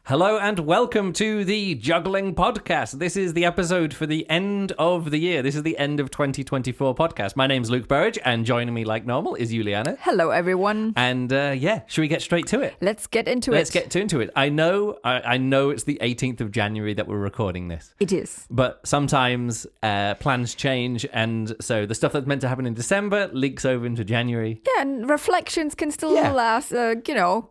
Hello and welcome to the Juggling podcast. This is the episode for the end of the year. This is the end of 2024 podcast. My name's Luke Burridge, and joining me like normal is Juliane. Hello, everyone. And should we get straight to it? Let's get into it. Let's get into it. I know it's the 18th of January that we're recording this. It is. But sometimes plans change, and so the stuff that's meant to happen in December leaks over into January. Yeah, and reflections can still last,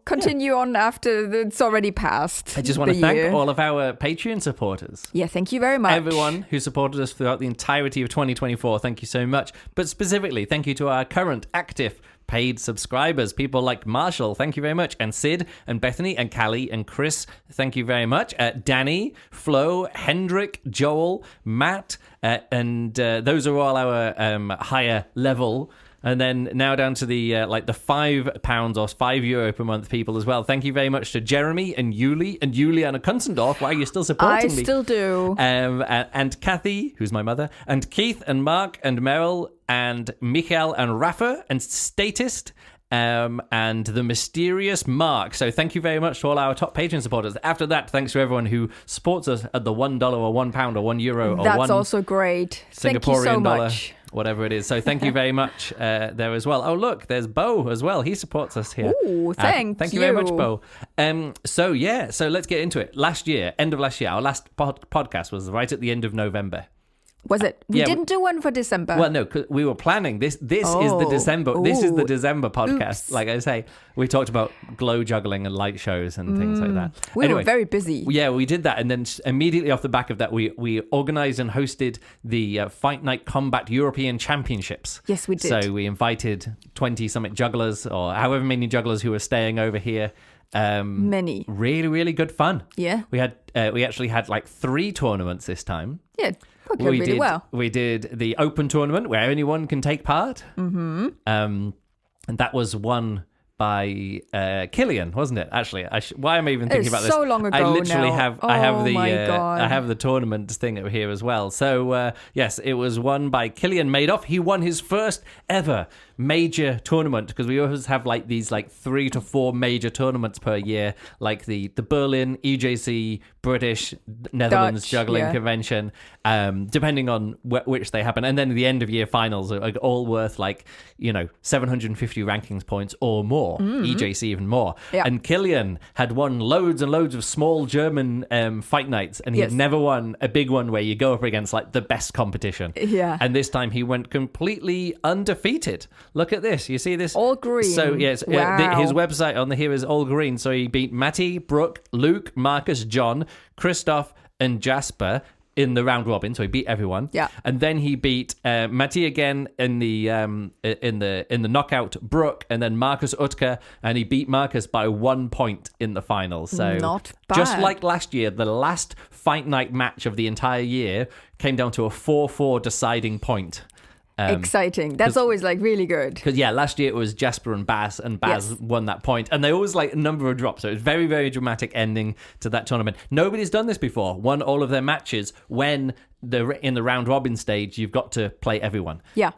continue on after it's already passed. I just want to thank all of our Patreon supporters. Yeah, thank you very much. Everyone who supported us throughout the entirety of 2024, thank you so much. But specifically, thank you to our current active paid subscribers, people like Marshall, thank you very much, and Sid, and Bethany, and Callie, and Chris, thank you very much. Danny, Flo, Hendrik, Joel, Matt, and those are all our higher level. And then now down to the £5 or €5 per month people as well. Thank you very much to Jeremy and Yuli and Juliana Kunzendorf. Why are you still supporting me? I still do. And Kathy, who's my mother, and Keith and Mark and Meryl and Michael and Rafa and Statist. And the mysterious Mark. So thank you very much to all our top Patreon supporters. After that, thanks to everyone who supports us at the $1 or £1 or €1 or That's also great. Singaporean thank you so dollar. Much. Whatever it is. So thank you very much there as well. Oh, look, there's Bo as well. He supports us here. Oh, thank you very much, Bo. So let's get into it. End of last year, our last podcast was right at the end of November. Was it? We didn't do one for December. Well, no, cause we were planning this. This is the December. Ooh. This is the December podcast. Oops. Like I say, we talked about glow juggling and light shows and things like that. We were very busy. Yeah, we did that, and then immediately off the back of that, we organised and hosted the Fight Night Combat European Championships. Yes, we did. So we invited 20-something jugglers, or however many jugglers who were staying over here. Many. Really, really good fun. Yeah. We actually had 3 tournaments this time. Yeah. Okay, really well. We did the open tournament where anyone can take part. Mm-hmm. And that was won by Killian, wasn't it? Actually, why am I even thinking about this? So long ago. I literally now. I God. have the tournament thing over here as well. So yes, it was won by Killian Madoff. He won his first ever major tournament, because we always have these 3 to 4 major tournaments per year, like the Berlin EJC British Netherlands Dutch, Juggling Convention, depending on which they happen, and then the end of year finals are all worth 750 rankings points or more. EJC even more. Yeah. And Killian had won loads and loads of small German fight nights, and he had never won a big one where you go up against the best competition. Yeah. And this time he went completely undefeated. Look at this. You see this? All green. So yes, wow. His website on here is all green. So he beat Matty, Brooke, Luke, Marcus, John, Christoph, and Jasper in the round robin. So he beat everyone. Yeah. And then he beat Matty again in the knockout, Brooke, and then Marcus Utker, and he beat Marcus by 1 point in the finals. So not bad. Just like last year, the last fight night match of the entire year came down to a 4-4 deciding point. Exciting. That's always really good. Because last year it was Jasper and Baz won that point, and they always a number of drops. So it was very, very dramatic ending to that tournament. Nobody's done this before. Won all of their matches when in the round robin stage you've got to play everyone. Yeah.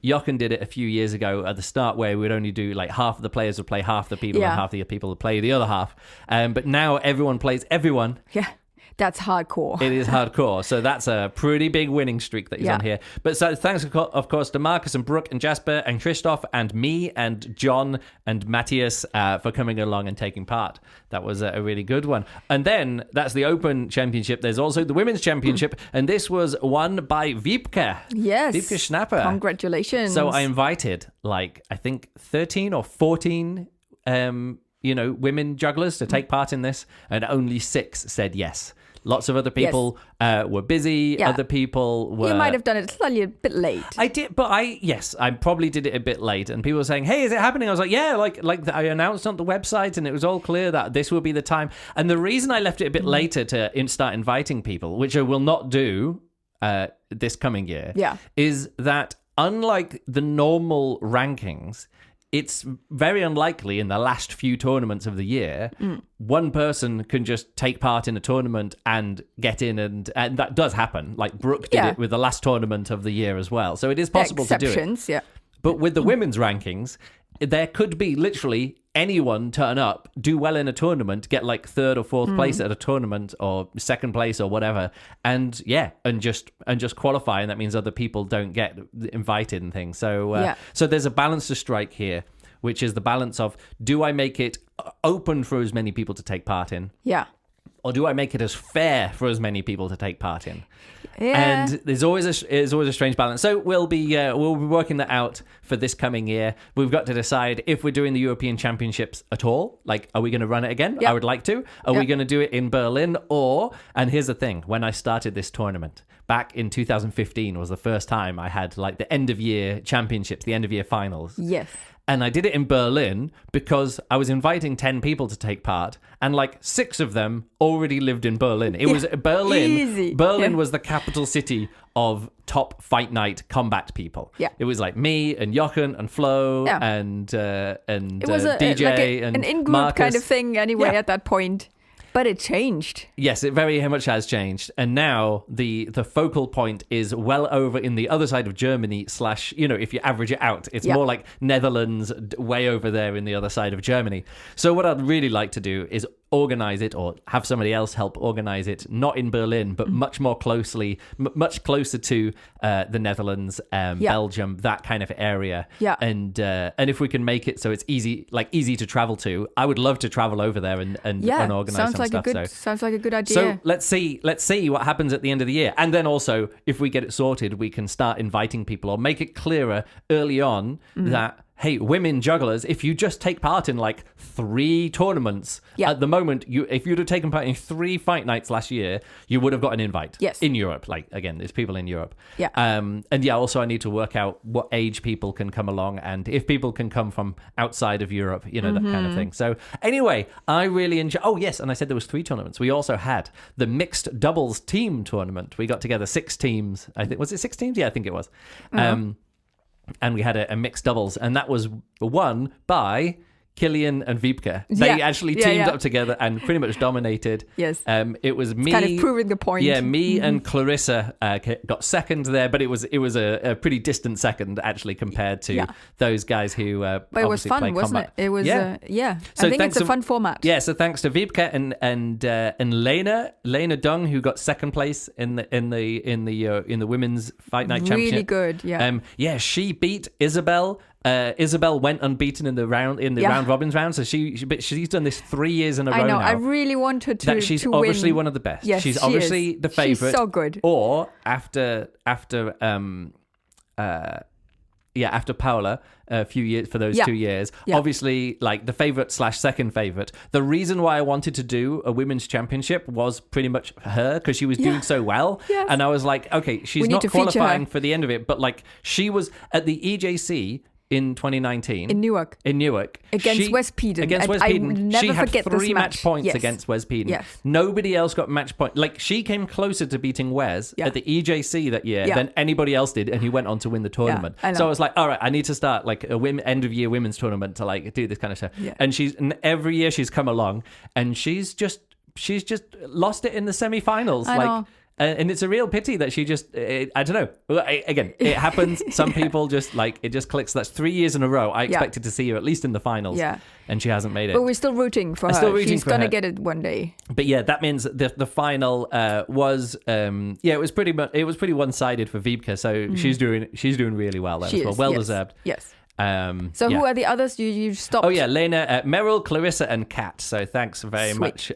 Jochen did it a few years ago at the start, where we'd only do half of the players would play half the people and half the people would play the other half. But now everyone plays everyone. Yeah. That's hardcore. It is hardcore. So that's a pretty big winning streak that he's on here. But so thanks, of course, to Marcus and Brooke and Jasper and Christoph and me and John and Matthias for coming along and taking part. That was a really good one. And then that's the Open Championship. There's also the Women's Championship. And this was won by Wiebke. Yes. Wiebke Schnapper. Congratulations. So I invited, I think 13 or 14 women jugglers to take part in this, and only 6 said yes. Lots of other people were busy. Yeah. Other people were... You might have done it slightly a bit late. I did, but I probably did it a bit late. And people were saying, hey, is it happening? I was like, yeah, I announced on the website, and it was all clear that this will be the time. And the reason I left it a bit later to start inviting people, which I will not do this coming year, is that unlike the normal rankings, it's very unlikely in the last few tournaments of the year, one person can just take part in a tournament and get in, and that does happen. Brooke did it with the last tournament of the year as well. So it is possible to do it. Exceptions, yeah. But with the women's rankings, there could be literally anyone turn up, do well in a tournament, get like third or fourth place at a tournament or second place or whatever, and just qualify, and that means other people don't get invited and things. So so there's a balance to strike here, which is the balance of, do I make it open for as many people to take part in? Yeah. Or do I make it as fair for as many people to take part in? Yeah. And there's always a strange balance. So we'll be working that out for this coming year. We've got to decide if we're doing the European Championships at all. Like, are we going to run it again? Yep. I would like to. Are we going to do it in Berlin? And here's the thing: when I started this tournament back in 2015 was the first time I had like the end of year championships, the end of year finals. Yes. And I did it in Berlin because I was inviting 10 people to take part, and like 6 of them already lived in Berlin. It was Berlin. Easy. Berlin was the capital city of top fight night combat people. Yeah. It was like me and Jochen and Flo and It was DJ and an in-group Marcus. kind of thing anyway at that point. But it changed. Yes, it very much has changed. And now the focal point is well over in the other side of Germany / if you average it out, it's more like Netherlands, way over there in the other side of Germany. So what I'd really like to do is organize it, or have somebody else help organize it, not in Berlin, but much more closely, much closer to the Netherlands, Belgium, that kind of area. Yeah. And if we can make it so it's easy to travel to, I would love to travel over there and organize some stuff. Sounds like a good idea. So let's see what happens at the end of the year. And then also, if we get it sorted, we can start inviting people, or make it clearer early on that, hey, women jugglers, if you just take part in like 3 tournaments, at the moment, if you'd have taken part in 3 fight nights last year, you would have got an invite. Yes. In Europe. Like, again, there's people in Europe. Yeah. And also I need to work out what age people can come along, and if people can come from outside of Europe, that kind of thing. So anyway, I really enjoy. Oh, yes. And I said there was 3 tournaments. We also had the mixed doubles team tournament. We got together 6 teams. I think, was it 6 teams? Yeah, I think it was. And we had a mixed doubles, and that was won by Killian and Wiebke. They actually teamed up together and pretty much dominated. Yes. It was me. Kind of proving the point. Yeah, me and Clarissa got second there, but it was a pretty distant second actually compared to those guys who but it was fun, play wasn't combat. it? It was So I think it's a fun format. Yeah, so thanks to Wiebke and Lena Dung, who got second place in the women's fight night championship. Really good, yeah. She beat Isabel. Isabel went unbeaten in the round robins round, so she's done this 3 years in a row now. I know. I really want her to. She's to obviously win. one of the best. Yes, she's obviously the favorite. She's so good. Or after Paula, a few years for those 2 years, obviously like the favorite / second favorite. The reason why I wanted to do a women's championship was pretty much her, because she was doing so well. Yes. And I was like, okay, she's not qualifying for the end of it, but like she was at the EJC in 2019 in Newark against West Peden. I never she had forget 3 this match points against Wes Peden. Yes. Nobody else got match point. Like, she came closer to beating Wes at the EJC that year than anybody else did, and he went on to win the tournament. So I was like, all right, I need to start like a end of year women's tournament to like do this kind of stuff. And every year she's come along, and she's just lost it in the semi-finals. I know. And it's a real pity that she just, I don't know. Again, it happens. Some people just like, it just clicks. That's 3 years in a row. I expected to see her at least in the finals. Yeah. And she hasn't made it. But we're still rooting for her. She's going to get it one day. But yeah, that means the final was, it was pretty one-sided for Wiebke. So she's doing really well there as well. Well deserved. Yes. So who are the others you stopped? Oh yeah, Lena, Meryl, Clarissa, and Kat. So thanks very much.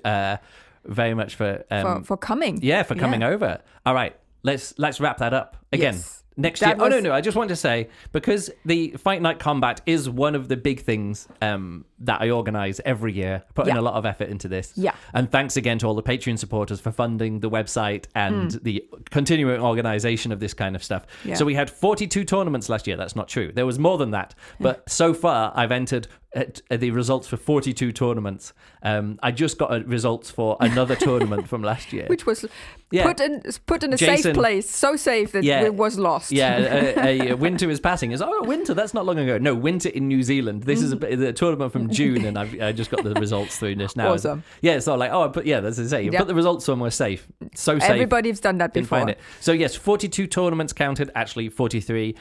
Very much for coming. Yeah, for coming over. All right, let's wrap that up again. Yes. Next year. Oh no! I just want to say, because the Fight Night Combat is one of the big things that I organise every year, putting a lot of effort into this. Yeah. And thanks again to all the Patreon supporters for funding the website and the continuing organisation of this kind of stuff. Yeah. So we had 42 tournaments last year. That's not true. There was more than that. But so far, I've entered the results for 42 tournaments. I just got results for another tournament from last year, which was put in a safe place, so safe that it was lost. Yeah, a winter is passing. It's winter. That's not long ago. No, winter in New Zealand. This is a tournament from June, and I just got the results through this now. Awesome. It's not like that's to say you put the results somewhere safe. So safe. Everybody's done that before. Find it. So yes, 42 tournaments counted. Actually, 43.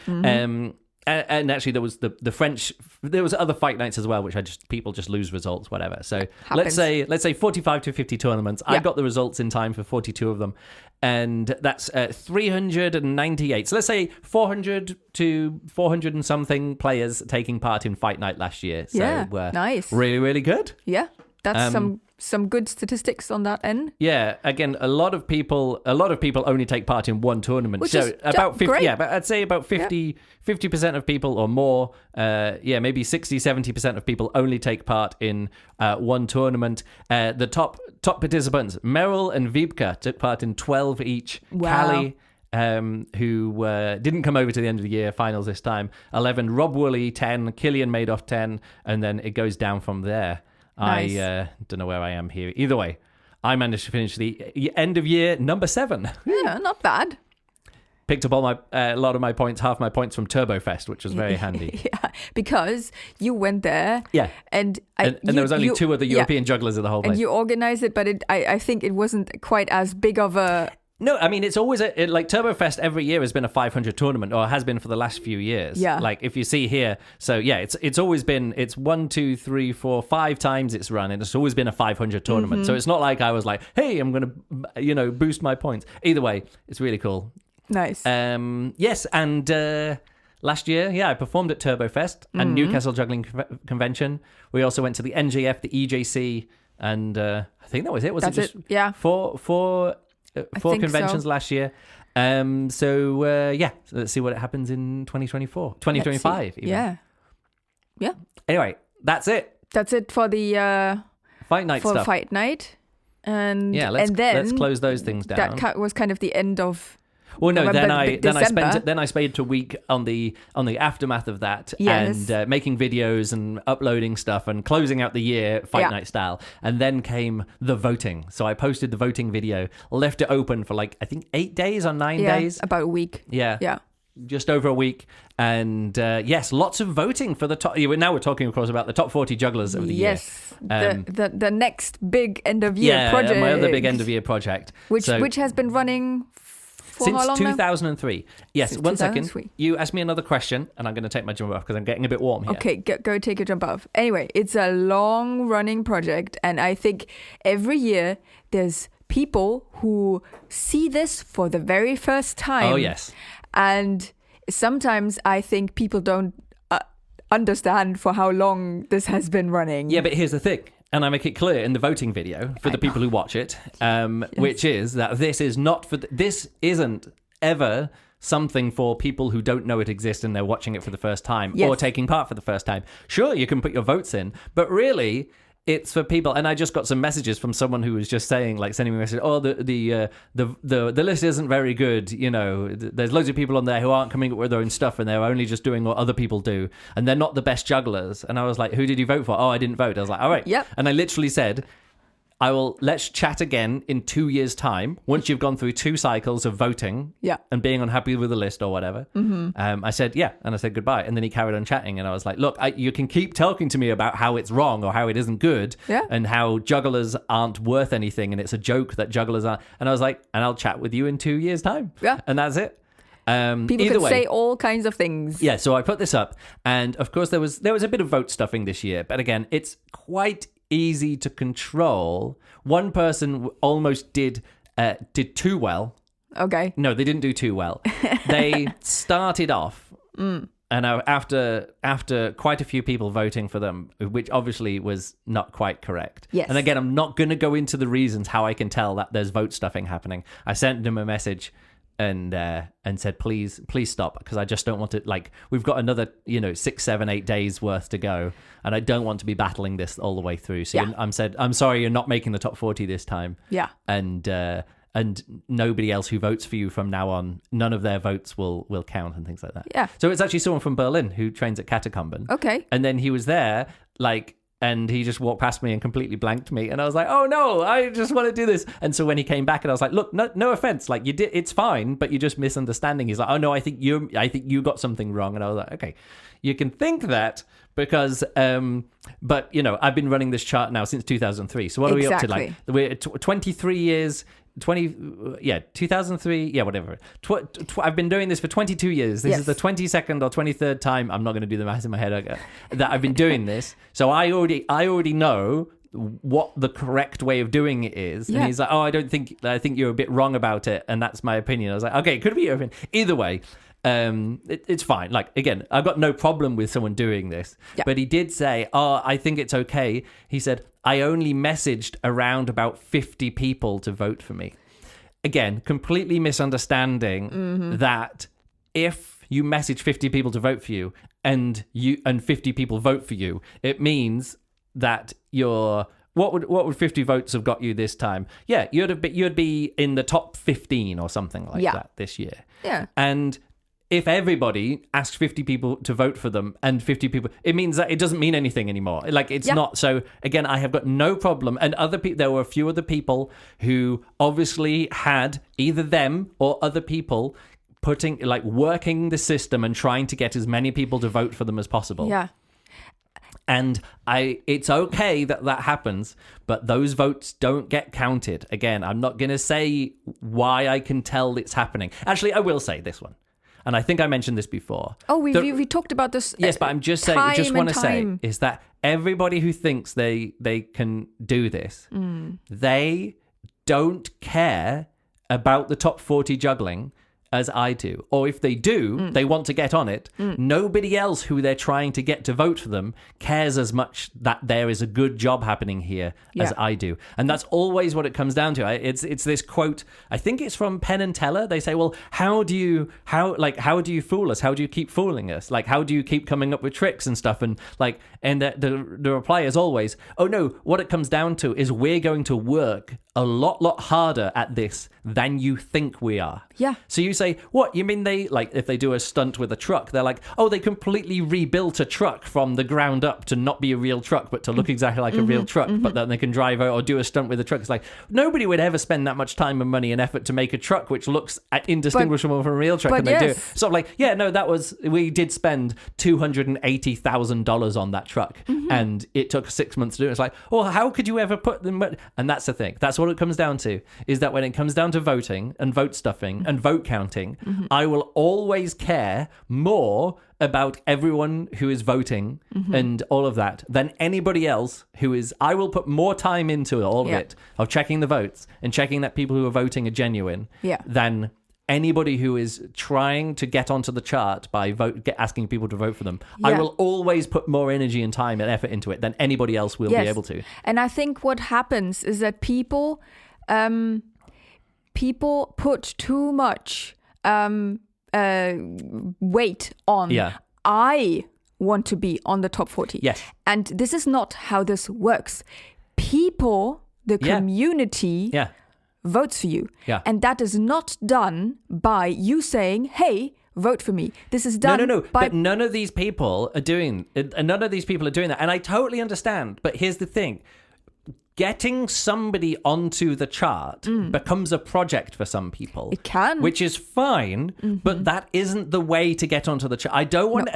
And actually, there was the French. There was other fight nights as well, which people just lose results, whatever. So let's say 45 to 50 tournaments. I got the results in time for 42 of them, and that's 398. So let's say 400 to 400 and something players taking part in fight night last year. So nice, really, really good. Yeah, that's some good statistics on that end. Yeah, again, a lot of people only take part in one tournament. Which so is about 50, great. but I'd say about 50% of people or more, maybe 60-70% of people only take part in one tournament. The top participants, Meryl and Vibka, took part in 12 each. Wow. Callie, who didn't come over to the end of the year finals this time, 11. Rob Woolley, 10. Killian Madoff, 10. And then it goes down from there. Nice. I don't know where I am here. Either way, I managed to finish the end of year number 7. Yeah, not bad. Picked up a lot of my points, half my points from TurboFest, which was very handy. Yeah, because you went there. Yeah. And there was only 2 other European jugglers in the whole place. And you organized it, but I think it wasn't quite as big of a... No, I mean, it's always like TurboFest every year has been a 500 tournament, or has been for the last few years. Yeah. Like if you see here, so yeah, it's always been, it's 1, 2, 3, 4, 5 times it's run, and it's always been a 500 tournament. So it's not like I was like, hey, I'm going to, boost my points. Either way, it's really cool. Nice. Yes, and last year, I performed at TurboFest and Newcastle Juggling Convention. We also went to the NJF, the EJC, and I think that was it. That's it just yeah. four conventions last year. So let's see what happens in 2024, 2025 even. Yeah. Anyway, that's it. That's it for the fight night stuff. Fight night. And let's close those things down. That was kind of the end of Well, no. November, Then I spent a week on the aftermath of that, yes. and making videos and uploading stuff and closing out the year fight night style. And then came the voting. So I posted the voting video, left it open for I think 8 days or 9 days. About a week. Yeah. Just over a week. And yes, lots of voting for the top. Now we're talking, of course, about the top 40 jugglers of the year. Yes, the next big end of year project. My other big end of year project, which has been running. Since 2003. Yes, Since 1 2003. second. You ask me another question, and I'm going to take my jump off because I'm getting a bit warm here. Okay, go take your jump off. Anyway, it's a long-running project, and I think every year there's people who see this for the very first time. Oh, yes. And sometimes I think people don't understand for how long this has been running. Yeah, but here's the thing. And I make it clear in the voting video for the people who watch it, which is that this isn't ever something for people who don't know it exists and they're watching it for the first time or taking part for the first time. Sure, you can put your votes in, but really it's for people. And I just got some messages from someone who was just saying, sending me a message, oh, the list isn't very good. There's loads of people on there who aren't coming up with their own stuff and they're only just doing what other people do. And they're not the best jugglers. And I was like, who did you vote for? Oh, I didn't vote. I was like, all right. Yep. And I literally said, let's chat again in 2 years' time, once you've gone through 2 cycles of voting and being unhappy with the list or whatever. Mm-hmm. I said, and I said goodbye. And then he carried on chatting. And I was like, look, you can keep talking to me about how it's wrong or how it isn't good and how jugglers aren't worth anything. And it's a joke that jugglers aren't. And I was like, and I'll chat with you in 2 years' time. Yeah. And that's it. People can say all kinds of things. Yeah, so I put this up. And of course, there was a bit of vote stuffing this year. But again, it's quite easy to control. One person almost did too well. Okay. No, they didn't do too well. They started off, and after quite a few people voting for them, which obviously was not quite correct. Yes. And again, I'm not going to go into the reasons how I can tell that there's vote stuffing happening. I sent them a message and said, please stop, because I just don't want to, we've got another 6, 7, 8 days worth to go, and I don't want to be battling this all the way through. So I'm sorry, you're not making the top 40 this time. Yeah. And nobody else who votes for you from now on, none of their votes will count and things like that. Yeah. So it's actually someone from Berlin who trains at Catacomben. Okay. And then he was there, and he just walked past me and completely blanked me. And I was like, oh no, I just want to do this. And so when he came back and I was like, look, no offense. You did, it's fine, but you're just misunderstanding. He's like, oh no, I think you got something wrong. And I was like, okay, you can think that because, but I've been running this chart now since 2003. So what are we up to? We're 23 years 2003, yeah, whatever. I've been doing this for 22 years. This is the 22nd or 23rd time. I'm not going to do the math in my head that I've been doing this. So I already know what the correct way of doing it is. And he's like, oh, I think you're a bit wrong about it. And that's my opinion. I was like, okay, could be your opinion. Either way, it's fine. Like, again, I've got no problem with someone doing this. Yeah. But he did say, oh, I think it's okay. He said, I only messaged around about 50 people to vote for me. Again, completely misunderstanding that if you message 50 people to vote for you and 50 people vote for you, it means that you're what would 50 votes have got you this time? Yeah, you'd be in the top 15 or something like that this year. Yeah. And if everybody asked 50 people to vote for them and 50 people, it means that it doesn't mean anything anymore. Like, it's not. So again, I have got no problem. And there were a few other people who obviously had either them or other people working the system and trying to get as many people to vote for them as possible. Yeah. And it's okay that happens, but those votes don't get counted. Again, I'm not going to say why I can tell it's happening. Actually, I will say this one. And I think I mentioned this before. Oh, we talked about this. Yes, but I'm just saying, just want to say is that everybody who thinks they can do this, they don't care about the top 40 juggling as I do. Or if they do, they want to get on it. Nobody else who they're trying to get to vote for them cares as much that there is a good job happening here as I do. And that's always what it comes down to. It's this quote, I think it's from Penn and Teller. They say, well, how do you fool us? How do you keep fooling us? Like, how do you keep coming up with tricks and stuff? And the reply is always, oh no, what it comes down to is we're going to work a lot harder at this than you think we are. Yeah. So you say, what? You mean if they do a stunt with a truck, they're like, oh, they completely rebuilt a truck from the ground up to not be a real truck, but to look exactly like a real truck, but then they can drive out or do a stunt with a truck. It's like, nobody would ever spend that much time and money and effort to make a truck which looks indistinguishable from a real truck, and they do. So we did spend $280,000 on that truck, and it took 6 months to do it. It's like, well, how could you ever put them? And that's the thing. That's what it comes down to, is that when it comes down to voting and vote stuffing and vote counting, I will always care more about everyone who is voting and all of that than anybody else who is. I will put more time into all of it, of checking the votes and checking that people who are voting are genuine, than anybody who is trying to get onto the chart by asking people to vote for them. I will always put more energy and time and effort into it than anybody else will be able to. And I think what happens is that people put too much weight on I want to be on the top 40. Yes. And this is not how this works. People, the community votes for you. Yeah. And that is not done by you saying, hey, vote for me. This is done No. But none of these people are doing that. And I totally understand. But here's the thing. Getting somebody onto the chart becomes a project for some people. It can, which is fine, but that isn't the way to get onto the chart. I don't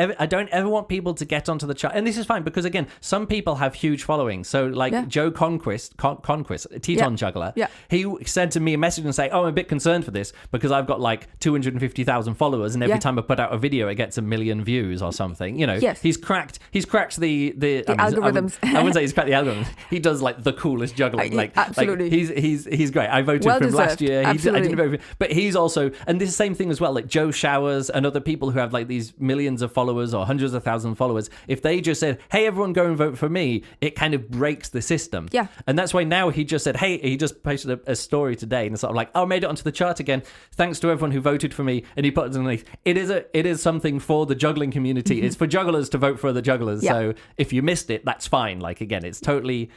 ever want people to get onto the chart, and this is fine because again, some people have huge followings. So Joe Conquest, a Teton juggler, he sent to me a message and say, "Oh, I'm a bit concerned for this because I've got like 250,000 followers, and every time I put out a video, it gets 1 million views or something." You know, he's cracked the algorithms. I wouldn't say he's cracked the algorithms. He does like the coolest juggling. Absolutely. He's great. I voted for him last year. I didn't vote for him. But he's also, and this is the same thing as well, like Joe Showers and other people who have like these millions of followers or hundreds of thousands of followers, if they just said, hey, everyone go and vote for me, it kind of breaks the system. Yeah. And that's why now he just said, hey, he just posted a story today and it's sort of like, oh, I made it onto the chart again. Thanks to everyone who voted for me. And he put it underneath. It is something for the juggling community. It's for jugglers to vote for other jugglers. Yeah. So if you missed it, that's fine. Like, again, it's totally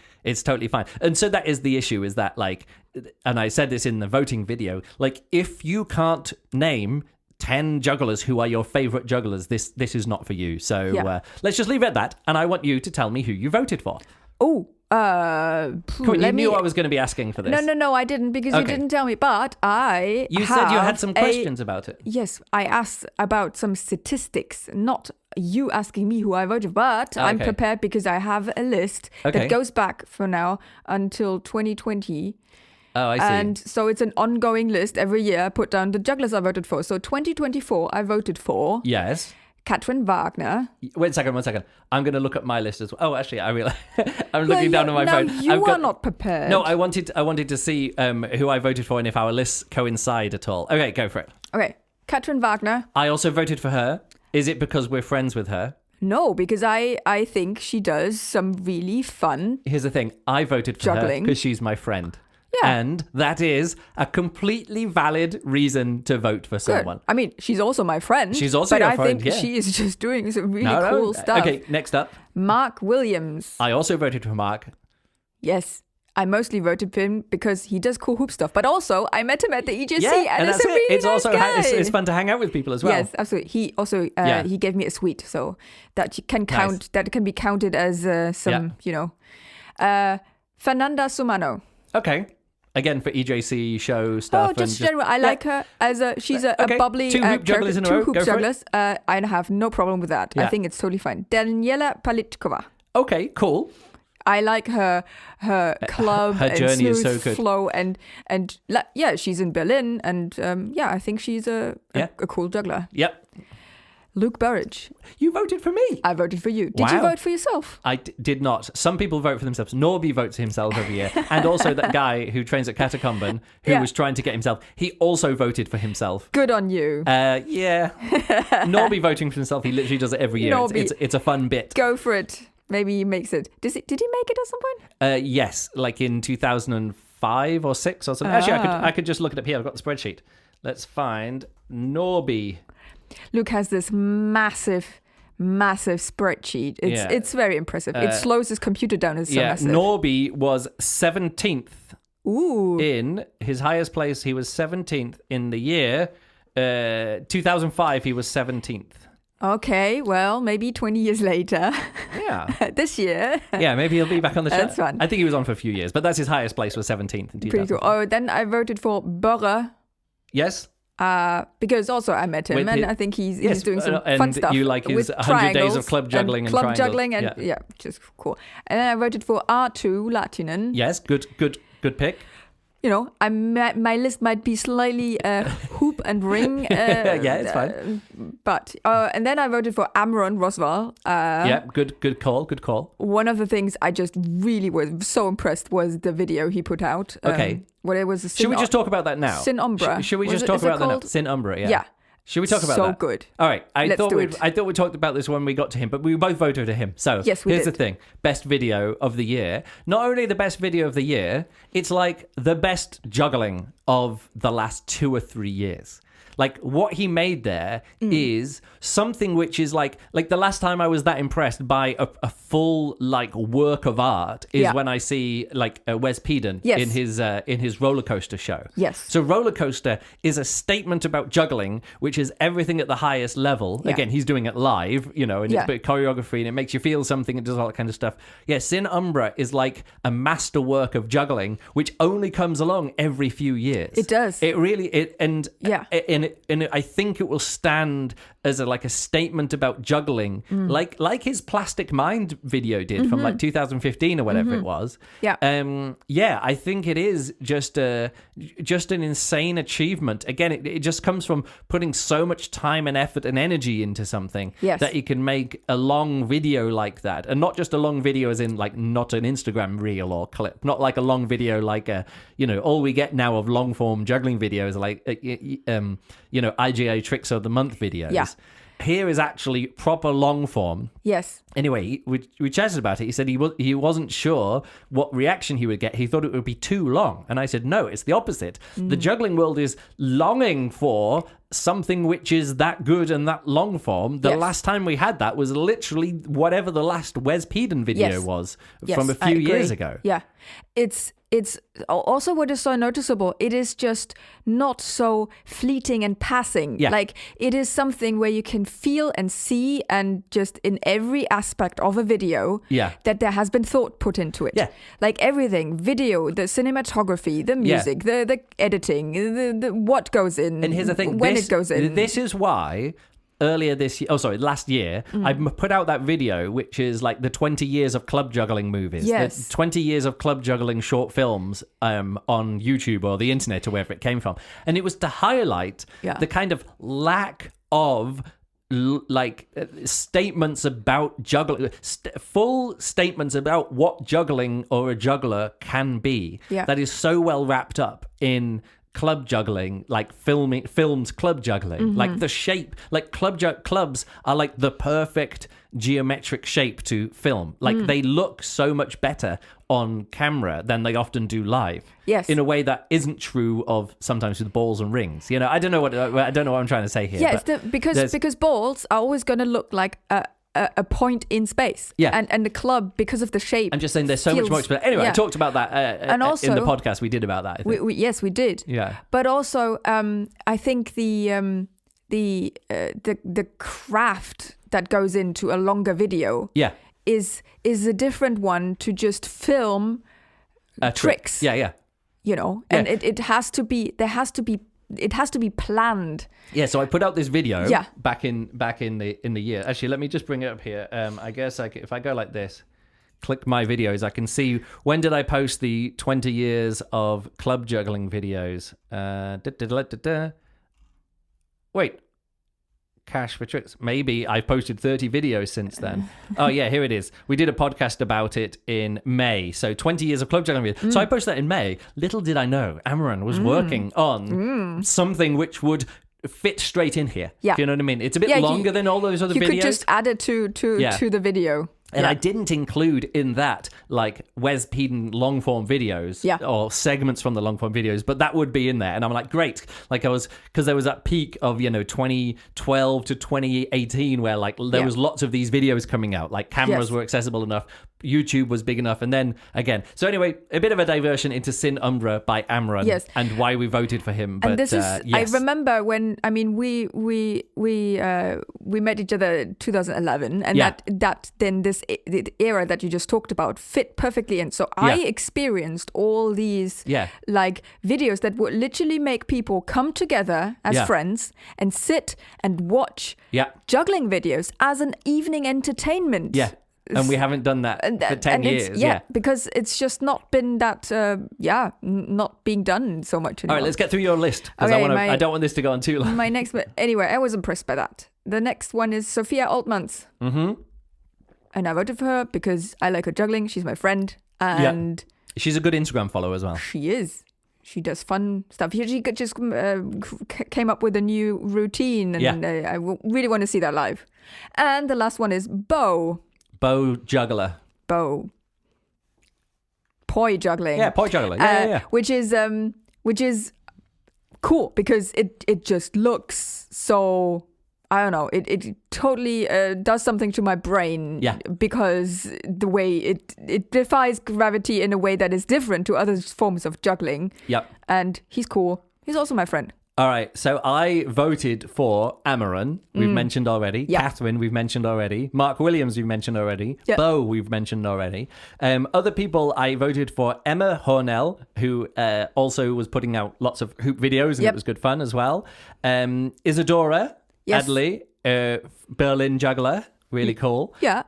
fine. And so that is the issue, is that like, and I said this in the voting video, like if you can't name 10 jugglers who are your favorite jugglers, this is not for you. So let's just leave it at that. And I want you to tell me who you voted for. Oh, you knew I was going to be asking for this. No, I didn't, because you didn't tell me. But you said you had some questions about it. Yes, I asked about some statistics, not you asking me who I voted, but I'm prepared because I have a list that goes back for now until 2020. Oh, I see. And so it's an ongoing list. Every year I put down the jugglers I voted for. So 2024, I voted for Yes. Katrin Wagner. Wait a second, 1 second. I'm going to look at my list as well. Oh, actually, I realize I'm looking down on my phone. You are not prepared. No, I wanted to see who I voted for and if our lists coincide at all. Okay, go for it. Okay, Katrin Wagner. I also voted for her. Is it because we're friends with her? No, because I think she does some really fun. Here's the thing. I voted for Juggling. her because she's my friend. Yeah. And that is a completely valid reason to vote for Good. someone. I mean, she's also my friend. She's also your friend, But I think yeah. she is just doing some really cool stuff. Okay, next up. Mark Williams. I also voted for Mark. Yes. I mostly voted for him because he does cool hoop stuff. But also, I met him at the EJC and that's it's a really It's nice also guy. it's fun to hang out with people as well. Yes, absolutely. He also he gave me a sweet, so that you can count. Nice. That can be counted as some, Fernanda Sumano. Okay. Again, for EJC show stuff. Oh, just general. I like her as she's a bubbly Two hoop jugglers in a two row. hoop Go for it. jugglers. I have no problem with that. Yeah. I think it's totally fine. Daniela Palitkova. Okay, cool. I like her club Her and journey is smooth so good. flow and she's in Berlin and I think she's a cool juggler. Yep. Luke Burridge. You voted for me. I voted for you. Did you Wow. vote for yourself? I did not. Some people vote for themselves. Norby votes himself every year. And also that guy who trains at Catacomban who was trying to get himself. He also voted for himself. Good on you. Yeah. Norby voting for himself. He literally does it every year. It's a fun bit. Go for it. Maybe he makes it. Did he make it at some point? Yes, like in 2005 or 6 or something. Actually, I could just look it up here. I've got the spreadsheet. Let's find Norby. Luke has this massive spreadsheet. It's very impressive. It slows his computer down. It's so massive. Norby was 17th. Ooh. In his highest place, he was 17th in the year 2005. He was 17th. Okay, well, maybe 20 years later. Yeah. This year. Yeah, maybe he'll be back on the show. That's fun. I think he was on for a few years, but that's his highest place was 17th in 2005. Pretty cool. Oh, then I voted for Borre. Yes. Because also I met him and I think he's doing some fun stuff. And you like his with 100 days of club juggling and club triangles. juggling and just cool. And then I voted for R2 Latinen. Yes, good pick. You know, my list might be slightly hoop and ring. Yeah, it's fine. But and then I voted for Amron Rosval. Good call. One of the things I just really was so impressed was the video he put out. Okay. What it was. Should we just talk about that now? Sin Umbra. Should we just talk about that now? Sin Umbra, yeah. Yeah. Should we talk about so that? So good. All right. I thought we talked about this when we got to him, but we both voted for him. So yes, here's the thing. Best video of the year. Not only the best video of the year, it's like the best juggling of the last 2 or 3 years. Like what he made there is something which is like the last time I was that impressed by a full like work of art is when I see like Wes Peden in his roller coaster show. Yes. So roller coaster is a statement about juggling, which is everything at the highest level. Yeah. Again, he's doing it live, you know, and it's a bit of choreography and it makes you feel something. It does all that kind of stuff. Yeah, Sin Umbra is like a masterwork of juggling, which only comes along every few years. It does. It really and I think it will stand as a statement about juggling, like his Plastic Mind video did from like 2015 or whatever it was. Yeah. I think it is just an insane achievement. Again, it just comes from putting so much time and effort and energy into something that you can make a long video like that, and not just a long video as in like not an Instagram reel or clip, not like a long video like all we get now of long form juggling videos like IGA Tricks of the Month videos. Yeah. Here is actually proper long form. Yes. Anyway, we chatted about it. He said he wasn't sure what reaction he would get. He thought it would be too long. And I said, no, it's the opposite. The juggling world is longing for something which is that good and that long form. The last time we had that was literally whatever the last Wes Peden video was from a few years ago. Yeah. It's also what is so noticeable. It is just not so fleeting and passing. Yeah. Like it is something where you can feel and see, and just in every aspect of a video, that there has been thought put into it. Yeah. Like everything, video, the cinematography, the music, the editing, the what goes in. And here's the thing: when it goes in. This is why last year, I put out that video, which is like the 20 years of club juggling movies. Yes. The 20 years of club juggling short films on YouTube or the internet or wherever it came from. And it was to highlight the kind of lack of statements about juggling, full statements about what juggling or a juggler can be. That is so well wrapped up in club juggling, like films club juggling, like the shape, like clubs are like the perfect geometric shape to film. Like they look so much better on camera than they often do live. Yes. In a way that isn't true of sometimes with balls and rings. You know, I don't know what I'm trying to say here. Yeah, because balls are always going to look like a point in space. Yeah. And the club, because of the shape. I'm just saying there's so much more. But anyway, I talked about that and also, in the podcast we did about that. I think. Yes, we did. Yeah. But also, I think the craft that goes into a longer video is a different one to just film tricks. Yeah. You know, and it has to be planned. Yeah, so I put out this video back in the year. Actually, let me just bring it up here. I guess if I go like this, click my videos, I can see when did I post the 20 years of club juggling videos. Wait. Cash for tricks. Maybe I've posted 30 videos since then. Oh yeah, here it is. We did a podcast about it in May. So 20 years of club juggling videos. So I posted that in May. Little did I know Amaran was working on something which would fit straight in here. Yeah. Do you know what I mean? It's a bit longer than all those other videos. You could just add it to the video. And I didn't include in that like Wes Peden long form videos or segments from the long form videos, but that would be in there. And I'm like, great. Like because there was that peak of, 2012 to 2018 where like there was lots of these videos coming out, like cameras were accessible enough. YouTube was big enough. And then again, so anyway, a bit of a diversion into Sin Umbra by Amaran and why we voted for him. But and this is, I remember when, we met each other in 2011 and that then the era that you just talked about fit perfectly in. So I experienced all these like videos that would literally make people come together as friends and sit and watch juggling videos as an evening entertainment. Yeah. And we haven't done that for 10 years. Because it's just not been that, not being done so much anymore. All right, let's get through your list. Because I don't want this to go on too long. My next, but anyway, I was impressed by that. The next one is Sophia Altmans. Mm-hmm. And I voted for her because I like her juggling. She's my friend. And she's a good Instagram follower as well. She is. She does fun stuff. She just came up with a new routine. And I really want to see that live. And the last one is Bo Juggler. Poi juggling. Yeah, poi juggling. Yeah. Which is cool because it just looks so, I don't know, it totally does something to my brain because the way it defies gravity in a way that is different to other forms of juggling. Yep. And he's cool. He's also my friend. All right, so I voted for Amaran, we've mentioned already. Catherine, we've mentioned already. Mark Williams, we've mentioned already. Bo, we've mentioned already. Other people, I voted for Emma Hornell, who also was putting out lots of hoop videos, and it was good fun as well. Isadora Adley, Berlin juggler, really cool. Yeah.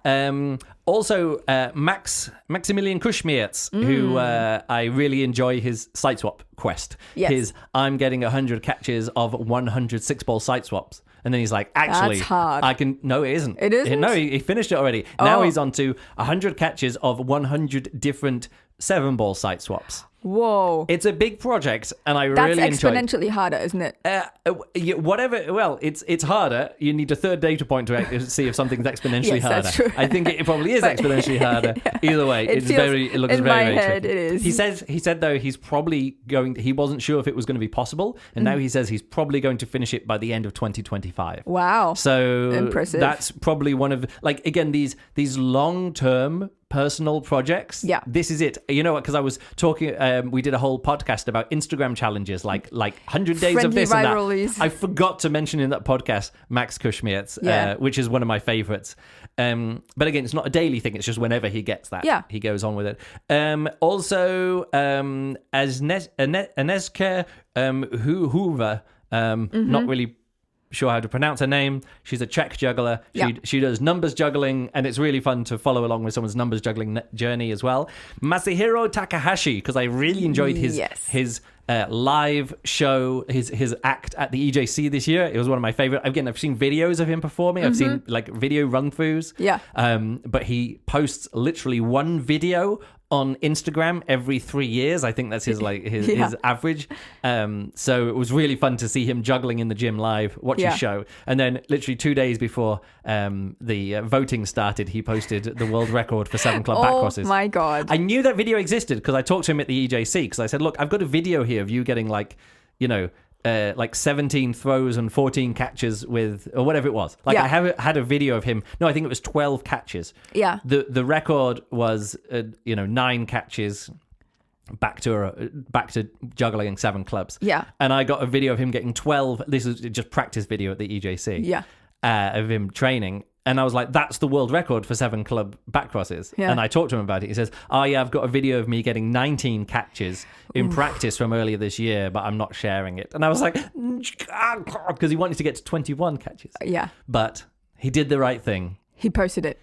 Also, Maximilian Kuschmierz, who I really enjoy his site swap quest. Yes. I'm getting 100 catches of 100 6-ball site swaps. And then he's like, actually, that's hard. I can... No, it isn't. It isn't? No, he finished it already. Now he's on to 100 catches of 100 different 7-ball site swaps. Whoa. It's a big project, and I That's really enjoy it. That's exponentially harder, isn't it? Whatever. Well, it's harder. You need a third data point to see if something's exponentially harder. That's true. I think it probably is exponentially harder. Either way, it looks very, in my head, tricky. it is. He said though he's probably he wasn't sure if it was going to be possible, and now he says he's probably going to finish it by the end of 2025. Wow. So impressive. That's probably one of again these long-term personal projects. Yeah. This is it. You know what? Because I was talking, we did a whole podcast about Instagram challenges, like 100 days friendly of this rivalries. and that. I forgot to mention in that podcast Max Kuschmierz, which is one of my favorites. But again, it's not a daily thing. It's just whenever he gets that, he goes on with it. Also, as Aneska Hoover, not really sure how to pronounce her name. She's a Czech juggler. She does numbers juggling, and it's really fun to follow along with someone's numbers juggling journey as well. Masahiro Takahashi, because I really enjoyed his live show, his act at the EJC this year. It was one of my favorite. Again, I've seen videos of him performing. I've seen like video run-throughs. Yeah. But he posts literally one video on Instagram every 3 years. I think that's his average. So it was really fun to see him juggling in the gym live, watch his show. And then literally 2 days before the voting started, he posted the world record for 7 club back crosses. Oh my God. I knew that video existed because I talked to him at the EJC, because I said, look, I've got a video here of you getting like 17 throws and 14 catches with, or whatever it was. Like I had a video of him. No, I think it was 12 catches. Yeah. The record was 9 catches back to juggling 7 clubs. Yeah. And I got a video of him getting 12. This is just practice video at the EJC. Yeah. Of him training. And I was like, that's the world record for 7 club back crosses. Yeah. And I talked to him about it. He says, oh yeah, I've got a video of me getting 19 catches in practice from earlier this year, but I'm not sharing it. And I was like, because he wanted to get to 21 catches. Yeah. But he did the right thing. He posted it.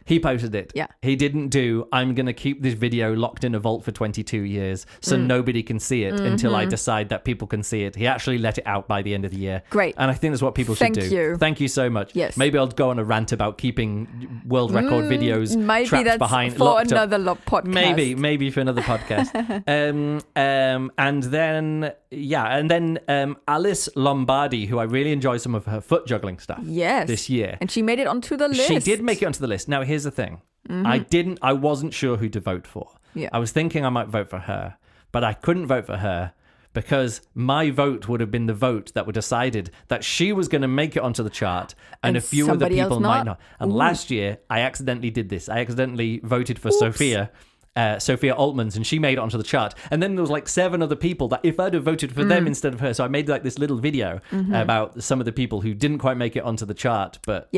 Yeah. He didn't do, I'm going to keep this video locked in a vault for 22 years so nobody can see it until I decide that people can see it. He actually let it out by the end of the year. Great. And I think that's what people should do. Thank you. Thank you so much. Yes. Maybe I'll go on a rant about keeping world record videos maybe that's behind for another podcast. Maybe for another podcast. And then Alice Lombardi, who I really enjoy some of her foot juggling stuff this year. And she made it onto the list. She did make it onto the list. Now, here's the thing. I wasn't sure who to vote for. Yeah. I was thinking I might vote for her, but I couldn't vote for her because my vote would have been the vote that would decided that she was going to make it onto the chart and a few other people might not. And last year, I accidentally did this. I accidentally voted for Sophia Altmans, and she made it onto the chart. And then there was like 7 other people that if I'd have voted for them instead of her, so I made like this little video about some of the people who didn't quite make it onto the chart. But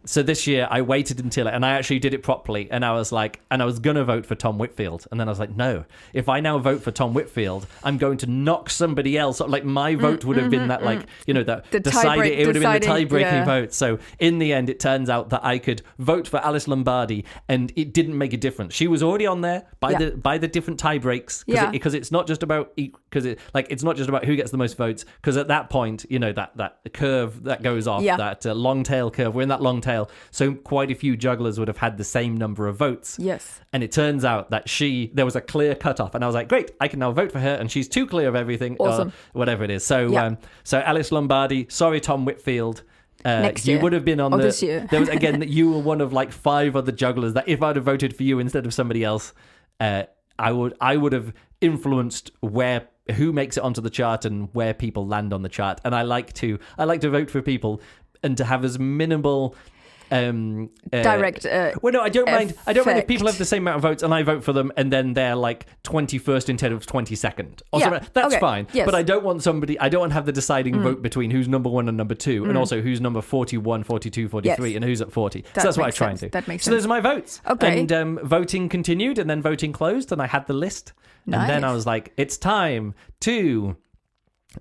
So this year I waited until it, and I actually did it properly, and I was going to vote for Tom Whitfield, and then I was like, no, if I now vote for Tom Whitfield, I'm going to knock somebody else. Like my vote would have been that, like, that decided, it would have been the tie-breaking vote. So in the end, it turns out that I could vote for Alice Lombardi, and it didn't make a difference. She was already on there by the different tie breaks, because it's not just about it's not just about who gets the most votes, because at that point, that curve that goes off, that long tail curve, we're in that long tail. So quite a few jugglers would have had the same number of votes. Yes. And it turns out that there was a clear cutoff. And I was like, great, I can now vote for her. And she's too clear of everything. Awesome. Whatever it is. So so Alice Lombardi, sorry, Tom Whitfield. Next year. You would have been on this year. There was, again, that you were one of like 5 other jugglers that if I'd have voted for you instead of somebody else, I would have influenced who makes it onto the chart and where people land on the chart. And I like to vote for people and to have as minimal direct well, no, I don't mind if people have the same amount of votes and I vote for them and then they're like 21st instead of 22nd or something. That's fine. Yes. But I don't want to have the deciding vote between who's number 1 and number 2 and also who's number 41, 42, 43 and who's at 40. So that's what I try and do. That makes sense. So those are my votes. Okay. And voting continued and then voting closed and I had the list. Nice. And then I was like, it's time to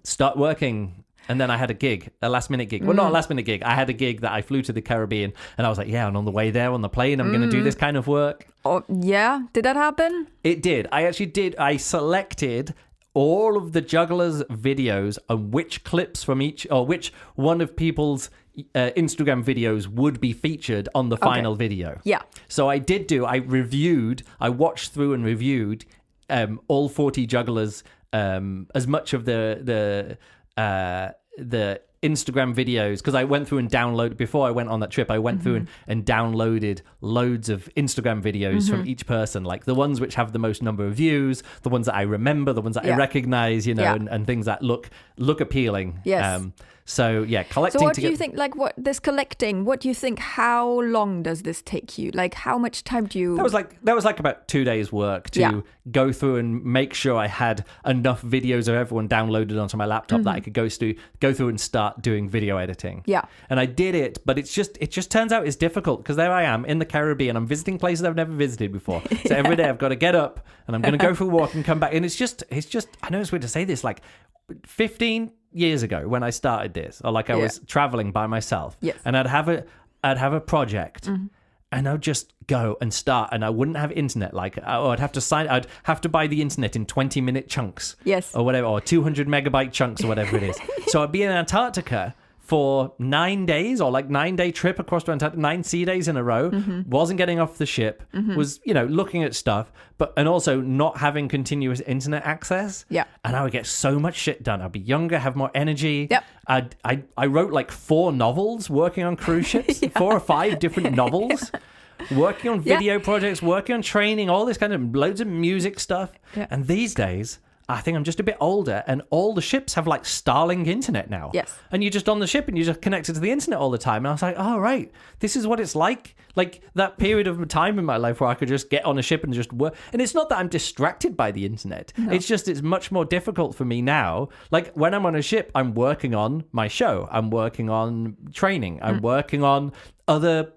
start working. And then I had a last-minute gig. Well, not a last-minute gig. I had a gig that I flew to the Caribbean, and I was like, yeah, and on the way there, on the plane, I'm going to do this kind of work. Oh, yeah? Did that happen? It did. I actually did. I selected all of the Jugglers' videos and which clips from each, or which one of people's Instagram videos would be featured on the final video. Yeah. So I watched through and reviewed all 40 Jugglers, as much of the Instagram videos, because I went through and downloaded before I went on that trip. I went through and downloaded loads of Instagram videos from each person, like the ones which have the most number of views, the ones that I remember, the ones that I recognize, and things that look appealing. Yes. So yeah, collecting. So what do you think? Like what do you think? How long does this take you? Like how much time do you? That was like about 2 days work to go through and make sure I had enough videos of everyone downloaded onto my laptop that I could go through and start doing video editing. Yeah. And I did it, but it just turns out it's difficult because there I am in the Caribbean. I'm visiting places I've never visited before. So every day I've got to get up and I'm going to go for a walk and come back. And it's just I know it's weird to say this, like 15 years ago when I started this, or like I was traveling by myself, and I'd have a project, and I'd just go and start, and I wouldn't have internet. Like, I'd have to buy the internet in 20-minute chunks, or whatever, or 200 megabyte chunks, or whatever it is. So I'd be in Antarctica for 9 days, or like 9-day trip across to Antarctica, 9 sea days in a row, wasn't getting off the ship, was, looking at stuff, and also not having continuous internet access. Yeah. And I would get so much shit done. I'd be younger, have more energy. Yep. I wrote like 4 novels working on cruise ships, 4 or 5 different novels. Working on video projects, working on training, all this kind of loads of music stuff. Yeah. And these days, I think I'm just a bit older, and all the ships have like Starlink internet now. Yes. And you're just on the ship and you're just connected to the internet all the time. And I was like, oh, right, this is what it's like. Like that period of time in my life where I could just get on a ship and just work. And it's not that I'm distracted by the internet. No. It's just, it's much more difficult for me now. Like when I'm on a ship, I'm working on my show. I'm working on training. I'm working on other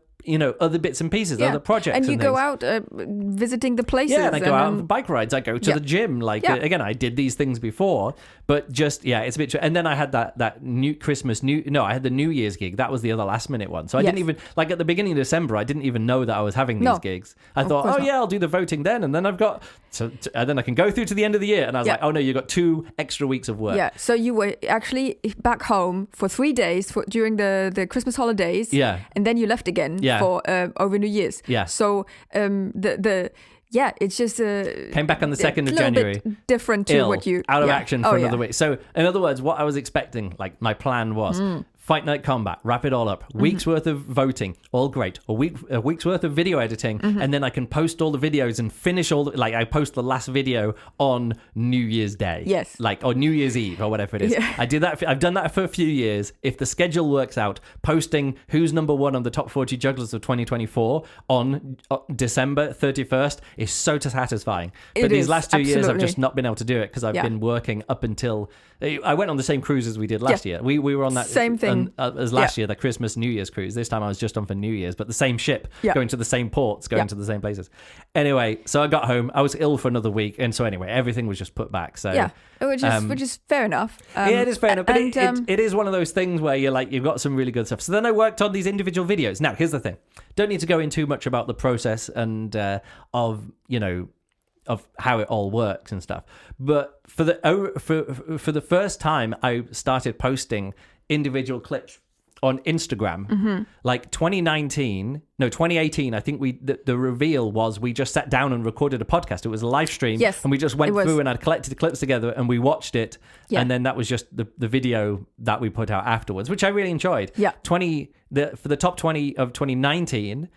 bits and pieces, other projects. And you go out visiting the places. Yeah, and I go out on bike rides. I go to the gym. Again, I did these things before, but just, it's a bit... And then I had that new Christmas, I had the New Year's gig. That was the other last minute one. So I didn't even... Like at the beginning of December, I didn't even know that I was having these gigs. I thought, I'll do the voting then. And then I've got... and then I can go through to the end of the year. And I was like, oh no, you've got 2 extra weeks of work. Yeah, so you were actually back home for 3 days during the Christmas holidays. Yeah. And then you left again. Yeah. For over New Year's. Yeah. So it's just came back on the 2nd of January. Bit different to what you out of action for another week. So in other words, what I was expecting, like my plan was Fight Night Combat, wrap it all up, week's worth of voting, all great, a week's worth of video editing, and then I can post all the videos and finish I post the last video on New Year's Day. Yes. Or New Year's Eve or whatever it is. Yeah. I did that. I've done that for a few years. If the schedule works out, posting who's number 1 on the top 40 jugglers of 2024 on December 31st is so satisfying. But these last 2 years, I've just not been able to do it because I've been working up until... I went on the same cruise as we did last year. We were on that same thing as last year, the Christmas New Year's cruise. This time I was just on for New Year's, but the same ship, going to the same ports, going to the same places. Anyway, so I got home. I was ill for another week, and so anyway, everything was just put back. So which is fair enough. It is fair enough, but it is one of those things where you're like, you've got some really good stuff. So then I worked on these individual videos. Now, here's the thing: don't need to go in too much about the process and of how it all works and stuff. But for the first time, I started posting individual clips on Instagram. Like 2018, I think the reveal was we just sat down and recorded a podcast. It was a live stream, and we just went through and I'd collected the clips together and we watched it, and then that was just the video that we put out afterwards, which I really enjoyed. For the top 20 of 2019,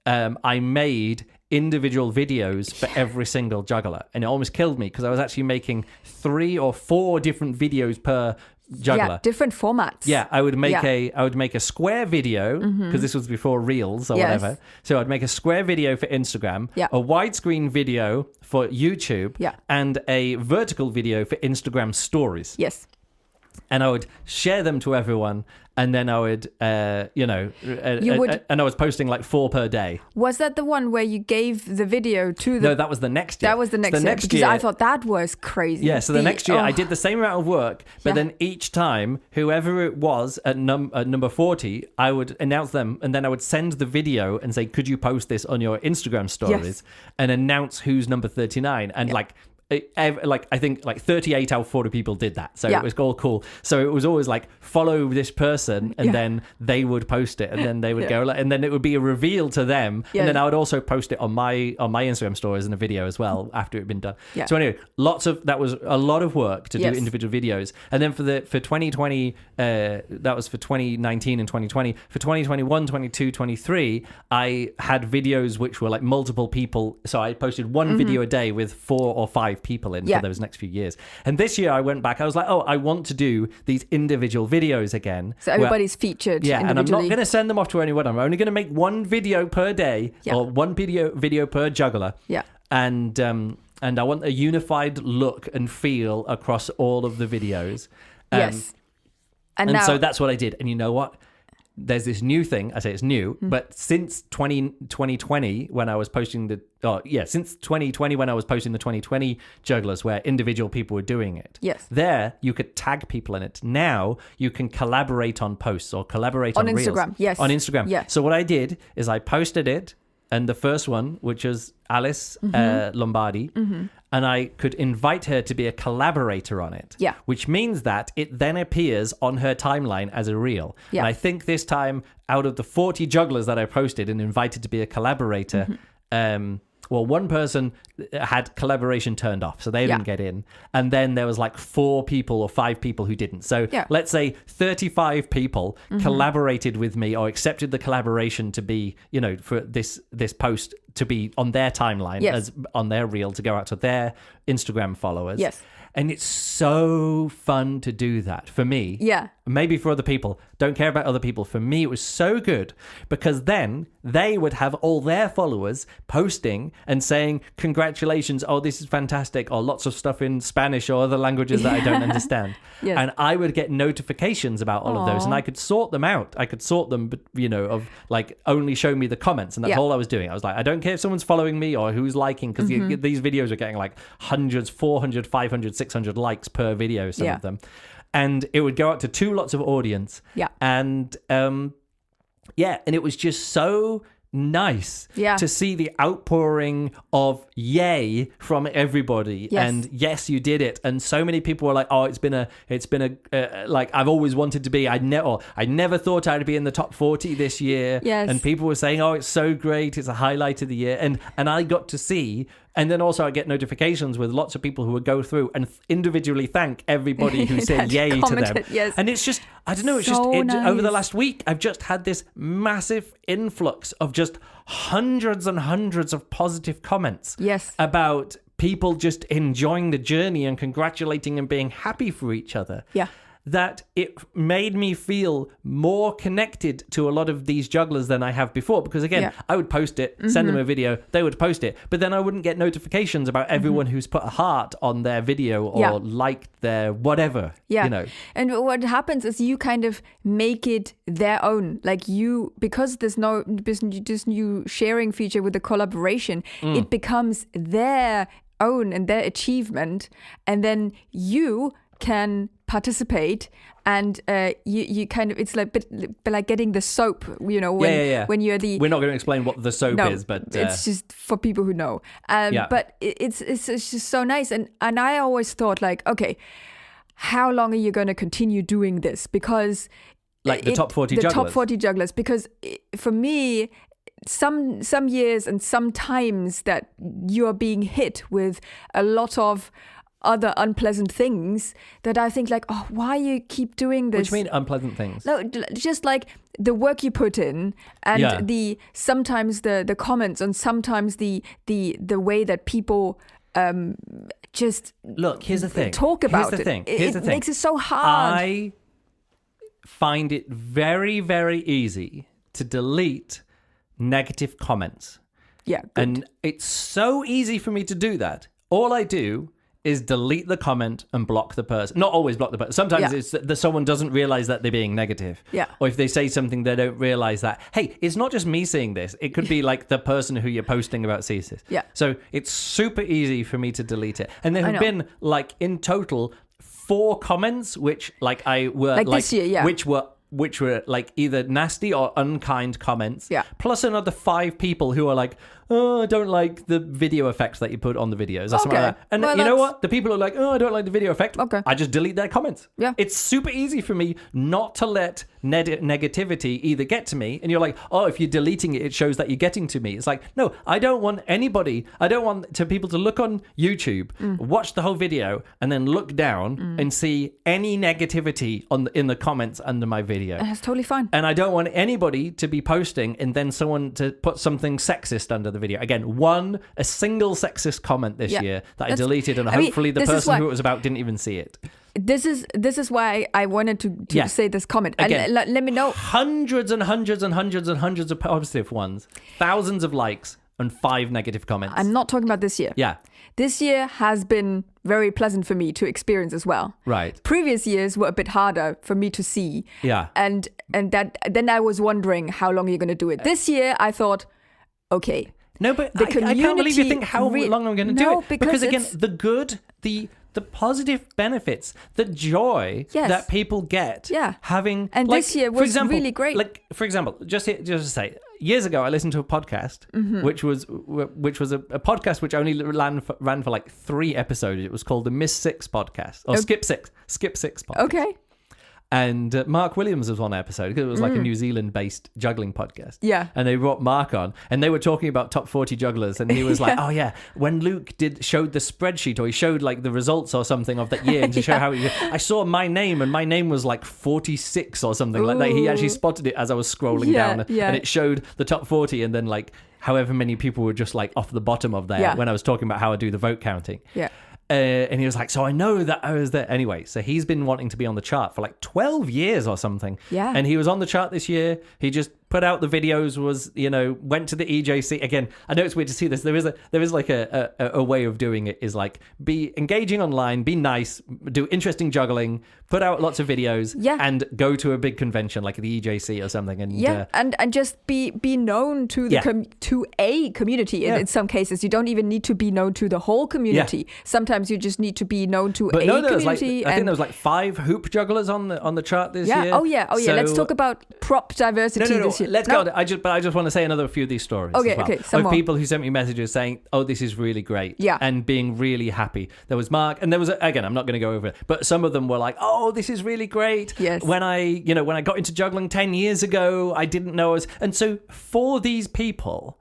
I made individual videos for every single juggler, and it almost killed me because I was actually making 3 or 4 different videos per juggler. Different formats. I would make a square video because this was before Reels or whatever. So I'd make a square video for Instagram, a widescreen video for YouTube, and a vertical video for Instagram stories. Yes. And I would share them to everyone, and then I would, and I was posting like 4 per day. Was that the one where you gave the video to the... No, that was the next year. That was the next year, because I thought that was crazy. Yeah, so the next year I did the same amount of work, but then each time, whoever it was at number 40, I would announce them, and then I would send the video and say, could you post this on your Instagram stories, and announce who's number 39, and I think 38 out of 40 people did that, so it was all cool. So it was always like, follow this person, and then they would post it, and then they would go, and then it would be a reveal to them, and then I would also post it on my Instagram stories in a video as well after it had been done. So anyway, that was a lot of work to do individual videos, and then for 2020, that was for 2019 and 2020. For 2021, 22, 23, I had videos which were like multiple people, so I posted one video a day with 4 or 5 people in for those next few years. And this year I went back, I was like, I want to do these individual videos again. So everybody's featured individually. And I'm not going to send them off to anyone. I'm only going to make one video per day or one video per juggler. And I want a unified look and feel across all of the videos. And now, so that's what I did. And you know what? there's this new thing. I say it's new, but since 2020, when I was posting since 2020, when I was posting the 2020 Jugglers, where individual people were doing it. Yes. There, you could tag people in it. Now, you can collaborate on posts or collaborate on Reels. Instagram. Yes. On Instagram. Yeah. So what I did is I posted it, and the first one, which was Alice Lombardi, and I could invite her to be a collaborator on it. Yeah. Which means that it then appears on her timeline as a reel. Yeah. And I think this time, out of the 40 Jugglers that I posted and invited to be a collaborator, one person had collaboration turned off, so they didn't get in. And then there was like 4 people or 5 people who didn't. So let's say 35 people collaborated with me or accepted the collaboration to be, for this post to be on their timeline, as on their reel to go out to their Instagram followers. Yes. And it's so fun to do that for me. Yeah. Maybe for other people. Don't care about other people. For me, it was so good because then they would have all their followers posting and saying, congratulations, oh, this is fantastic, or lots of stuff in Spanish or other languages that I don't understand. Yes. And I would get notifications about all of those, and I could sort them out. I could sort them, of like only show me the comments, and that's all I was doing. I was like, I don't care if someone's following me or who's liking, because these videos are getting like hundreds, 400, 500, 600 likes per video, some of them. And it would go out to 2 lots of audience. Yeah. And and it was just so nice to see the outpouring of yay from everybody. And yes, you did it. And so many people were like, oh, it's been a like I've always wanted to be. I never thought I'd be in the top 40 this year. Yes. And people were saying, oh, it's so great, it's a highlight of the year. And I got to see. And then also I get notifications with lots of people who would go through and individually thank everybody who said yay to them. Yes. And it's just, I don't know, it's so just nice. over the last week, I've just had this massive influx of just hundreds and hundreds of positive comments about people just enjoying the journey and congratulating and being happy for each other. Yeah. That it made me feel more connected to a lot of these jugglers than I have before. Because again, I would post it, send them a video, they would post it, but then I wouldn't get notifications about everyone who's put a heart on their video or liked their whatever, And what happens is you kind of make it their own. Like because there's this new sharing feature with the collaboration, it becomes their own and their achievement. And then you can participate, and you kind of, it's like like getting the soap, when you're the, we're not going to explain what the soap is, but it's just for people who know. But it's just so nice, and I always thought like, okay, how long are you going to continue doing this? Because like the top 40 jugglers. Top 40 jugglers, because for me, some years and some times that you are being hit with a lot of other unpleasant things that I think like, oh, why you keep doing this? What do you mean unpleasant things? No, just like the work you put in, and sometimes the comments, and sometimes the way that people just look. Here's the thing. Talk about it. Here's the thing. It makes it so hard. I find it very, very easy to delete negative comments. Yeah, good. And it's so easy for me to do that. All I do is delete the comment and block the person. Not always block the person. Sometimes it's that someone doesn't realize that they're being negative. Yeah. Or if they say something, they don't realize that, hey, it's not just me seeing this. It could be like the person who you're posting about sees this. Yeah. So it's super easy for me to delete it. And there have been like in total 4 comments which like this year, which were like either nasty or unkind comments. Yeah. Plus another 5 people who are like, oh, I don't like the video effects that you put on the videos. Or something like that. And you know what? The people who are like, oh, I don't like the video effect. Okay. I just delete their comments. Yeah. It's super easy for me not to let negativity either get to me. And you're like, oh, if you're deleting it, it shows that you're getting to me. It's like, no, I don't want people to look on YouTube, watch the whole video, and then look down and see any negativity in the comments under my video. That's totally fine. And I don't want anybody to be posting and then someone to put something sexist under the video. Again, a single sexist comment this year that I deleted, and hopefully the person who it was about didn't even see it. This is why I wanted to say this comment. Again, and let me know. Hundreds and hundreds and hundreds and hundreds of positive ones, thousands of likes, and 5 negative comments. I'm not talking about this year. Yeah. this year has been very pleasant for me to experience as well. Right. Previous years were a bit harder for me to see. Yeah. And then I was wondering how long you're going to do it. This year I thought, okay. No, but I can't believe you think how long I'm going to do it. Because again, the good, the positive benefits, the joy that people get having... And this year was really great. Like, for example, just to say, years ago, I listened to a podcast, which was a podcast which only ran for like 3 episodes. It was called the Miss Six podcast, or Skip Six podcast. Okay. And Mark Williams was on an episode because it was like a New Zealand-based juggling podcast. Yeah. And they brought Mark on, and they were talking about top 40 jugglers, and he was like, "Oh yeah, when Luke showed the spreadsheet, or he showed like the results or something of that year, and to show how I saw my name, and my name was like 46 or something like that. He actually spotted it as I was scrolling down, and it showed the top 40, and then like however many people were just like off the bottom of there when I was talking about how I do the vote counting. Yeah. And he was like, so I know that I was there. Anyway, so he's been wanting to be on the chart for like 12 years or something. Yeah. And he was on the chart this year. He just put out the videos, went to the EJC. Again, I know it's weird to see this. There is like a way of doing it, is like be engaging online, be nice, do interesting juggling, put out lots of videos, and go to a big convention like the EJC or something. And and just be known to the to a community. In some cases, you don't even need to be known to the whole community. Sometimes you just need to be known to a community. I think there was like 5 hoop jugglers on the chart this year. Oh yeah. So, let's talk about prop diversity this year. Let's go. I just want to say another few of these stories. Okay. Some more. People who sent me messages saying, "Oh, this is really great," and being really happy. There was Mark, and there was again. I'm not going to go over it, but some of them were like, "Oh, this is really great." Yes. When I got into juggling 10 years ago, I didn't know and so for these people,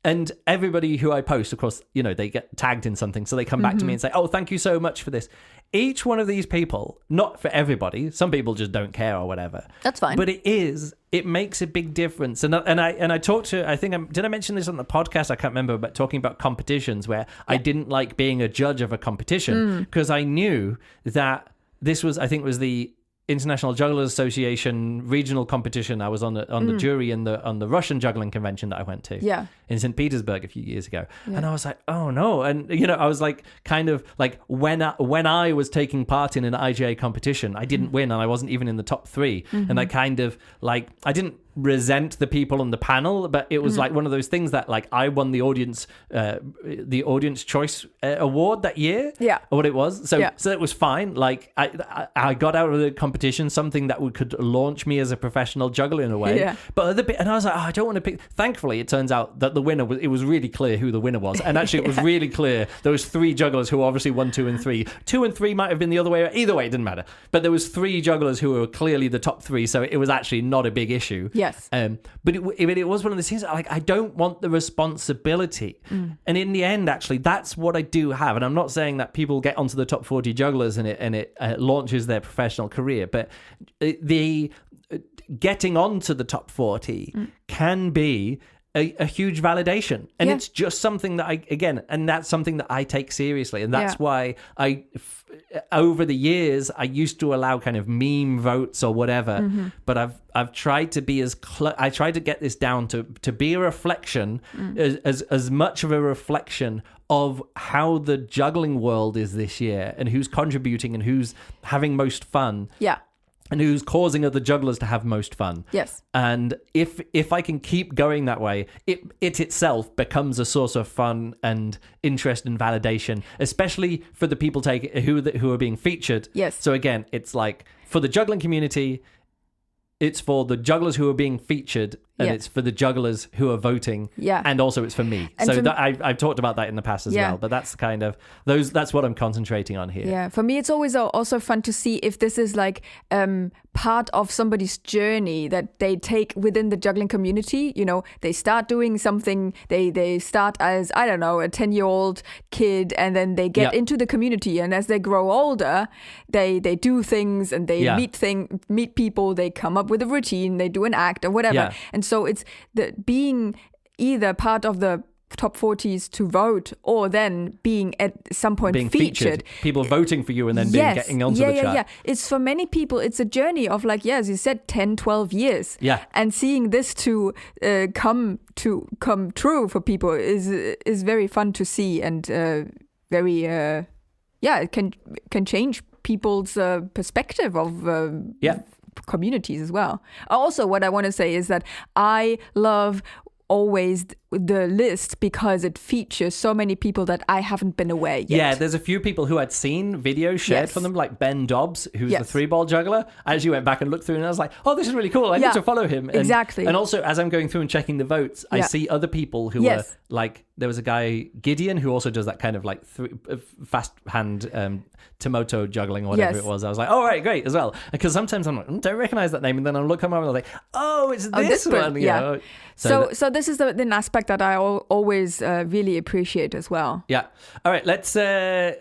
and everybody who I post, of course, they get tagged in something, so they come back to me and say, "Oh, thank you so much for this." Each one of these people, not for everybody, some people just don't care or whatever. That's fine. But it makes a big difference. And I talked to, did I mention this on the podcast? I can't remember, but talking about competitions where I didn't like being a judge of a competition because I knew that this was the International Jugglers Association regional competition. I was on the jury on the Russian juggling convention that I went to in St. Petersburg a few years ago. And I was like, oh no. And I was like, kind of like when I was taking part in an IJA competition, I didn't win, and I wasn't even in the top 3. And I kind of like, I didn't resent the people on the panel, but it was like one of those things that like I won the audience choice award that year, or what it was. So it was fine. Like I got out of the competition something that could launch me as a professional juggler in a way. But and I was like, I don't want to pick. Thankfully, it turns out that the winner it was really clear who the winner was, and actually it was really clear there was 3 jugglers who obviously won 2 and 3. 2 and 3 might have been the other way. Either way, it didn't matter. But there was 3 jugglers who were clearly the top 3, so it was actually not a big issue. Yes. But it was one of those things like I don't want the responsibility. And in the end, actually, that's what I do have. And I'm not saying that people get onto the top 40 jugglers and it launches their professional career, but the getting onto the top 40 can be a huge validation, and it's just something that that's something that I take seriously, and that's why over the years I used to allow kind of meme votes or whatever, but I've tried to be I tried to get this down to be a reflection, as much of a reflection of how the juggling world is this year, and who's contributing and who's having most fun. And who's causing other jugglers to have most fun. Yes. And if I can keep going that way, it itself becomes a source of fun and interest and validation, especially for the people who are being featured. Yes. So again, it's like for the juggling community, it's for the jugglers who are being featured, and it's for the jugglers who are voting, and also it's for me. And so I've talked about that in the past as well, but that's kind of that's what I'm concentrating on here. Yeah, for me it's always also fun to see if this is like part of somebody's journey that they take within the juggling community. They start doing something, they start as, I don't know, a 10-year-old kid, and then they get into the community, and as they grow older, they do things, and they meet people, they come up with a routine, they do an act or whatever. And so it's being either part of the top 40s to vote, or then being at some point featured. People voting for you and then getting onto the chart. It's for many people, it's a journey of like, as you said, 10, 12 years. And seeing this to come true for people is very fun to see. And very it can change people's perspective of communities as well. Also, what I want to say is that I love always the list because it features so many people that I haven't been aware yet. Yeah, there's a few people who had seen videos shared from them, like Ben Dobbs, who's the 3-ball juggler. I actually went back and looked through and I was like, oh, this is really cool. I need to follow him. Exactly. And also, as I'm going through and checking the votes, I see other people who are like, there was a guy, Gideon, who also does that kind of like fast hand Tomoto juggling or whatever it was. I was like, oh, right, great, as well. Because sometimes I'm like, don't recognize that name. And then I'll look him up and I'm like, oh, it's this one. Yeah. So this is an aspect that I always really appreciate as well. Yeah. All right. Let's. Some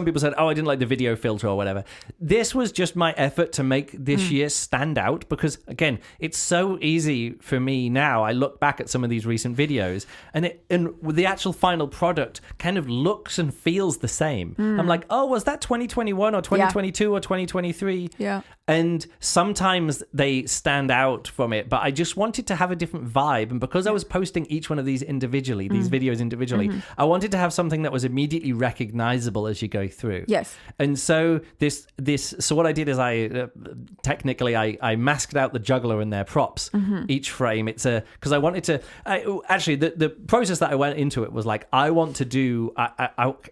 people said, oh, I didn't like the video filter or whatever. This was just my effort to make this year stand out because, again, it's so easy for me now. I look back at some of these recent videos and the actual final product kind of looks and feels the same. I'm like, oh, was that 2021 or 2022 or 2023? Yeah. And sometimes they stand out from it, but I just wanted to have a different vibe. And because I was posting each one of these individually, these videos individually, I wanted to have something that was immediately recognizable as you go through. Yes. And so so what I did is I masked out the juggler and their props each frame. It's because I wanted to actually the process that I went into it was like, I want to do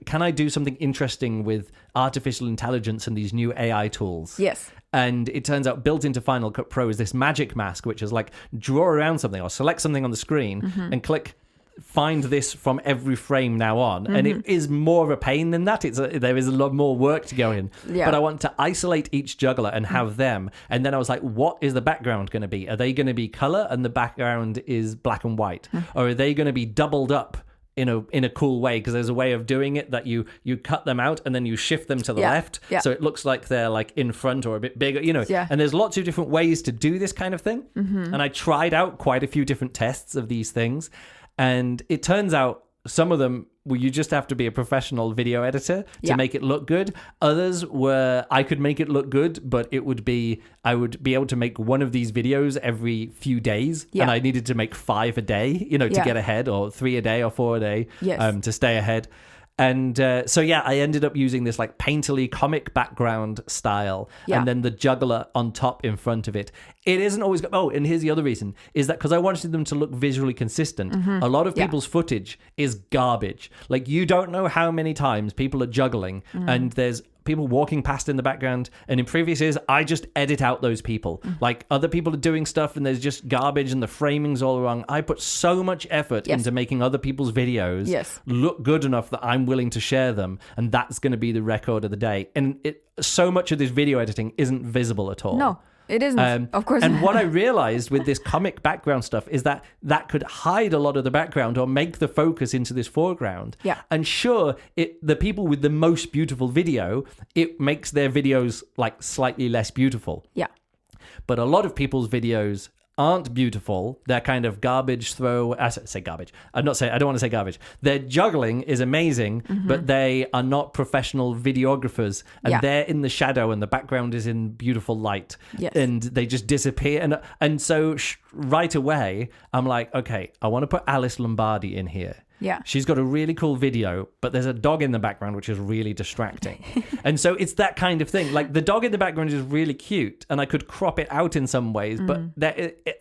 can I do something interesting with artificial intelligence and these new AI tools? Yes. And it turns out built into Final Cut Pro is this magic mask, which is like draw around something or select something on the screen and click find this from every frame now on. And it is more of a pain than that. There is a lot more work to go in. Yeah. But I want to isolate each juggler and have them. And then I was like, what is the background going to be? Are they going to be color and the background is black and white? Or are they going to be doubled up in a cool way, because there's a way of doing it that you cut them out and then you shift them to the left, so it looks like they're like in front or a bit bigger, and there's lots of different ways to do this kind of thing. And I tried out quite a few different tests of these things, and it turns out some of them where you just have to be a professional video editor to make it look good. Others were I could make it look good, but I would be able to make one of these videos every few days, and I needed to make 5 a day, to get ahead, or 3 a day or 4 a day, to stay ahead. And I ended up using this like painterly comic background style, and then the juggler on top in front of it. It isn't always... Oh, and here's the other reason, is that because I wanted them to look visually consistent, a lot of people's footage is garbage. Like, you don't know how many times people are juggling, and there's people walking past in the background, and in previous years I just edit out those people. Like, other people are doing stuff and there's just garbage and the framing's all wrong. I put so much effort into making other people's videos look good enough that I'm willing to share them, and that's going to be the record of the day. And so much of this video editing isn't visible at all. No, it isn't, of course. And what I realized with this comic background stuff is that could hide a lot of the background or make the focus into this foreground. Yeah. And sure, the people with the most beautiful video, it makes their videos like slightly less beautiful. Yeah. But a lot of people's videos aren't beautiful. They're kind of garbage throw. I say garbage. I don't want to say garbage. Their juggling is amazing, but they are not professional videographers, and they're in the shadow, and the background is in beautiful light, and they just disappear. And so right away, I'm like, okay, I want to put Alice Lombardi in here. Yeah. She's got a really cool video, but there's a dog in the background, which is really distracting. And so it's that kind of thing. Like, the dog in the background is really cute, and I could crop it out in some ways, but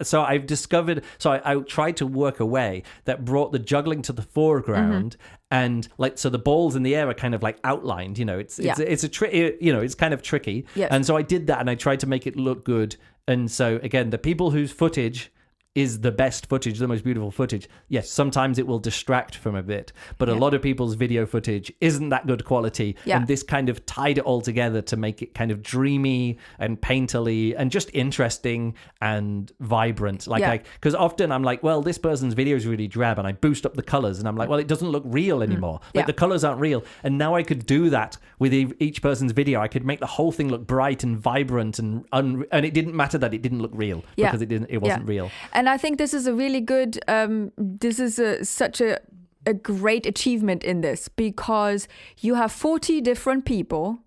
so I've discovered, I tried to work a way that brought the juggling to the foreground, and like, so the balls in the air are kind of like outlined, it's it's kind of tricky. Yes. And so I did that, and I tried to make it look good. And so again, the people whose footage is the best footage, the most beautiful footage, yes, sometimes it will distract from a bit, but a lot of people's video footage isn't that good quality, and this kind of tied it all together to make it kind of dreamy and painterly and just interesting and vibrant. Because often I'm like, well, this person's video is really drab, and I boost up the colors, and I'm like, well, it doesn't look real anymore. The colors aren't real. And now I could do that with each person's video. I could make the whole thing look bright and vibrant, and it didn't matter that it didn't look real, because it wasn't real. And I think this is a really good, such a great achievement in this, because you have 40 different people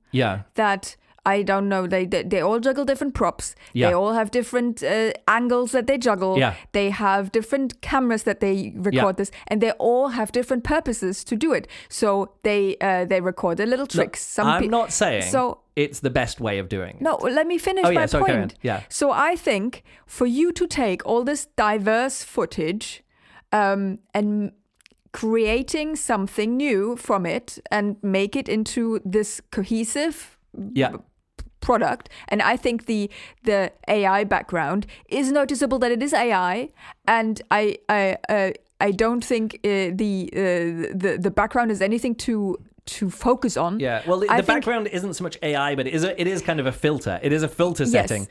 that I don't know. They all juggle different props. Yeah. They all have different angles that they juggle. Yeah. They have different cameras that they record this, and they all have different purposes to do it. So they record their little tricks. Look, I'm not saying it's the best way of doing it. No, let me finish my point. Yeah. So I think for you to take all this diverse footage and creating something new from it and make it into this cohesive product, and I think the AI background is noticeable that it is AI, and I don't think the background is anything to focus on. Yeah, well, the background isn't so much AI, but it is kind of a filter. It is a filter setting,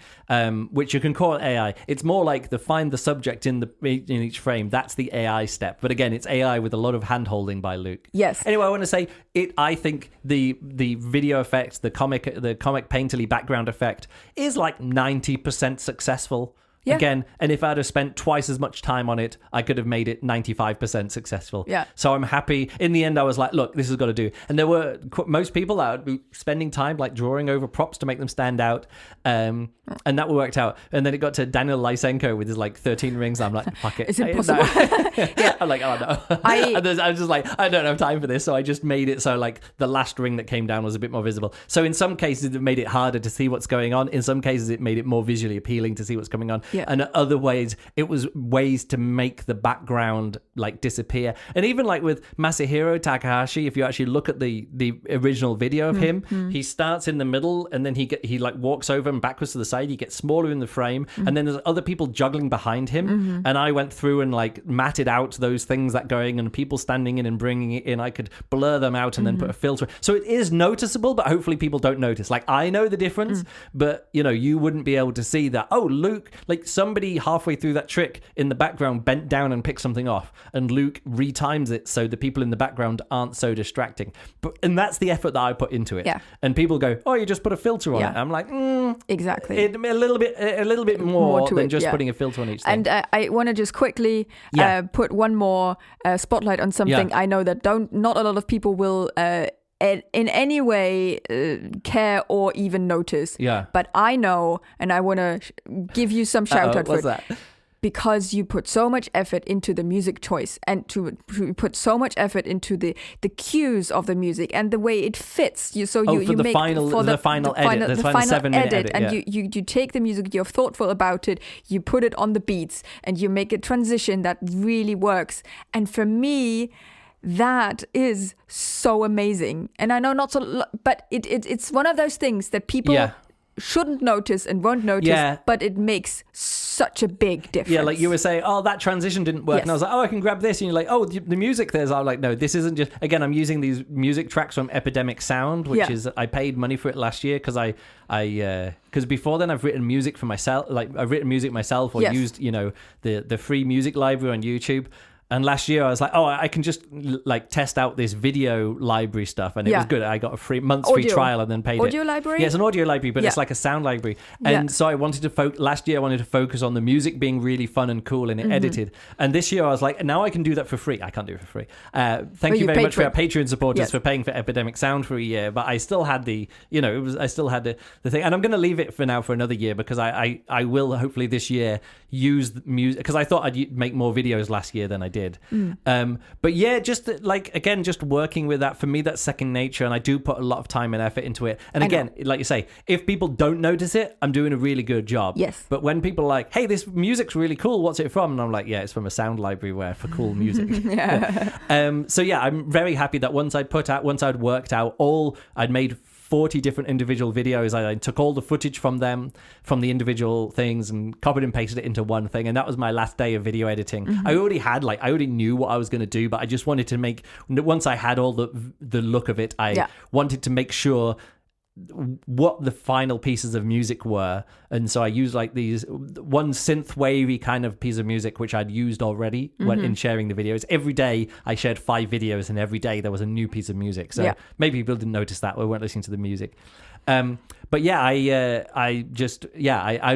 which you can call AI. It's more like find the subject in each frame. That's the AI step. But again, it's AI with a lot of hand-holding by Luke. Yes. Anyway, I want to say I think the video effect, the comic painterly background effect is like 90% successful. Yeah. Again, and if I'd have spent twice as much time on it, I could have made it 95% successful. Yeah. So I'm happy. In the end, I was like, look, this has got to do. And there were most people that would be spending time like drawing over props to make them stand out. And that worked out. And then it got to Daniel Lysenko with his like 13 rings. I'm like, fuck it. It's impossible. Yeah. I'm like, oh no. I was just like, I don't have time for this. So I just made it so like the last ring that came down was a bit more visible. So in some cases, it made it harder to see what's going on. In some cases, it made it more visually appealing to see what's going on. Yeah. And other ways, it was ways to make the background like disappear. And even like with Masahiro Takahashi, if you actually look at the original video of him, he starts in the middle and then he like walks over and backwards to the side. He gets smaller in the frame, and then there's other people juggling behind him. And I went through and like matted out those things that going and people standing in and bringing it in. I could blur them out and then put a filter. So it is noticeable, but hopefully people don't notice. Like I know the difference, but you wouldn't be able to see that. Oh, Luke, like somebody halfway through that trick in the background bent down and picked something off, and Luke retimes it so the people in the background aren't so distracting. And that's the effort that I put into it. Yeah. And people go, oh, you just put a filter on it. I'm like, exactly. A little bit more than just putting a filter on each thing. And I want to just quickly put one more spotlight on something I know that not a lot of people will in any way care or even notice. Yeah. But I know, and I want to give you some shout out for it. That? Because you put so much effort into the music choice, and to put so much effort into the cues of the music and the way it fits. You make the final 7-minute edit, and you take the music, you're thoughtful about it, you put it on the beats, and you make a transition that really works. And for me, that is so amazing. And I know not so, but it's one of those things that people shouldn't notice and won't notice, but it makes such a big difference. Yeah, like you were saying, oh, that transition didn't work. Yes. And I was like, oh, I can grab this. And you're like, oh, the music there's. I'm like, no, this isn't just, again, I'm using these music tracks from Epidemic Sound, which is, I paid money for it last year because because before then I've written music for myself, like I've written music myself or used, the free music library on YouTube. And last year I was like, oh, I can just like test out this video library stuff. And it was good. I got a month's free trial and then paid audio library? Yeah, it's an audio library, but it's like a sound library. And so I wanted to last year I wanted to focus on the music being really fun and cool and edited. And this year I was like, now I can do that for free. I can't do it for free. Thank you very much for our Patreon supporters for paying for Epidemic Sound for a year. But I still had the thing. And I'm going to leave it for now for another year because I will hopefully this year use the music, because I thought I'd make more videos last year than I did. But yeah, just like, again, just working with that, for me, that's second nature, and I do put a lot of time and effort into it. And again, like you say, if people don't notice it, I'm doing a really good job. Yes. But when people are like, hey, this music's really cool, what's it from? And I'm like, yeah, it's from a sound library for cool music. So yeah, I'm very happy that once I'd worked out I'd made 40 different individual videos. I took all the footage from the individual things and copied and pasted it into one thing. And that was my last day of video editing. I already knew what I was going to do, but I just wanted to once I had all the look of it, I wanted to make sure what the final pieces of music were. And so I used like these one synth wavy kind of piece of music which I'd used already when in sharing the videos. Every day I shared 5 videos and every day there was a new piece of music. So maybe people didn't notice that or weren't listening to the music. But yeah, I'd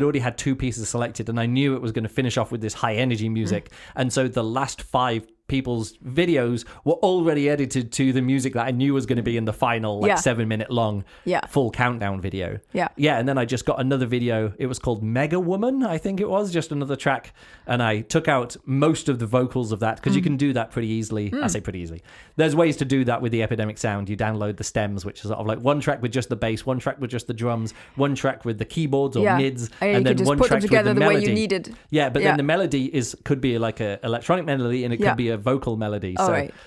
already had 2 pieces selected and I knew it was going to finish off with this high energy music. And so the last 5 people's videos were already edited to the music that I knew was going to be in the final 7-minute long full countdown video. Yeah, and then I just got another video. It was called Mega Woman, I think it was, just another track. And I took out most of the vocals of that because you can do that pretty easily. I say pretty easily. There's ways to do that with the Epidemic Sound. You download the stems, which is sort of like one track with just the bass, one track with just the drums, one track with the keyboards or mids, and then one track with the melody. Way you needed. Yeah, but then the melody could be like a electronic melody, and it could be a vocal melody.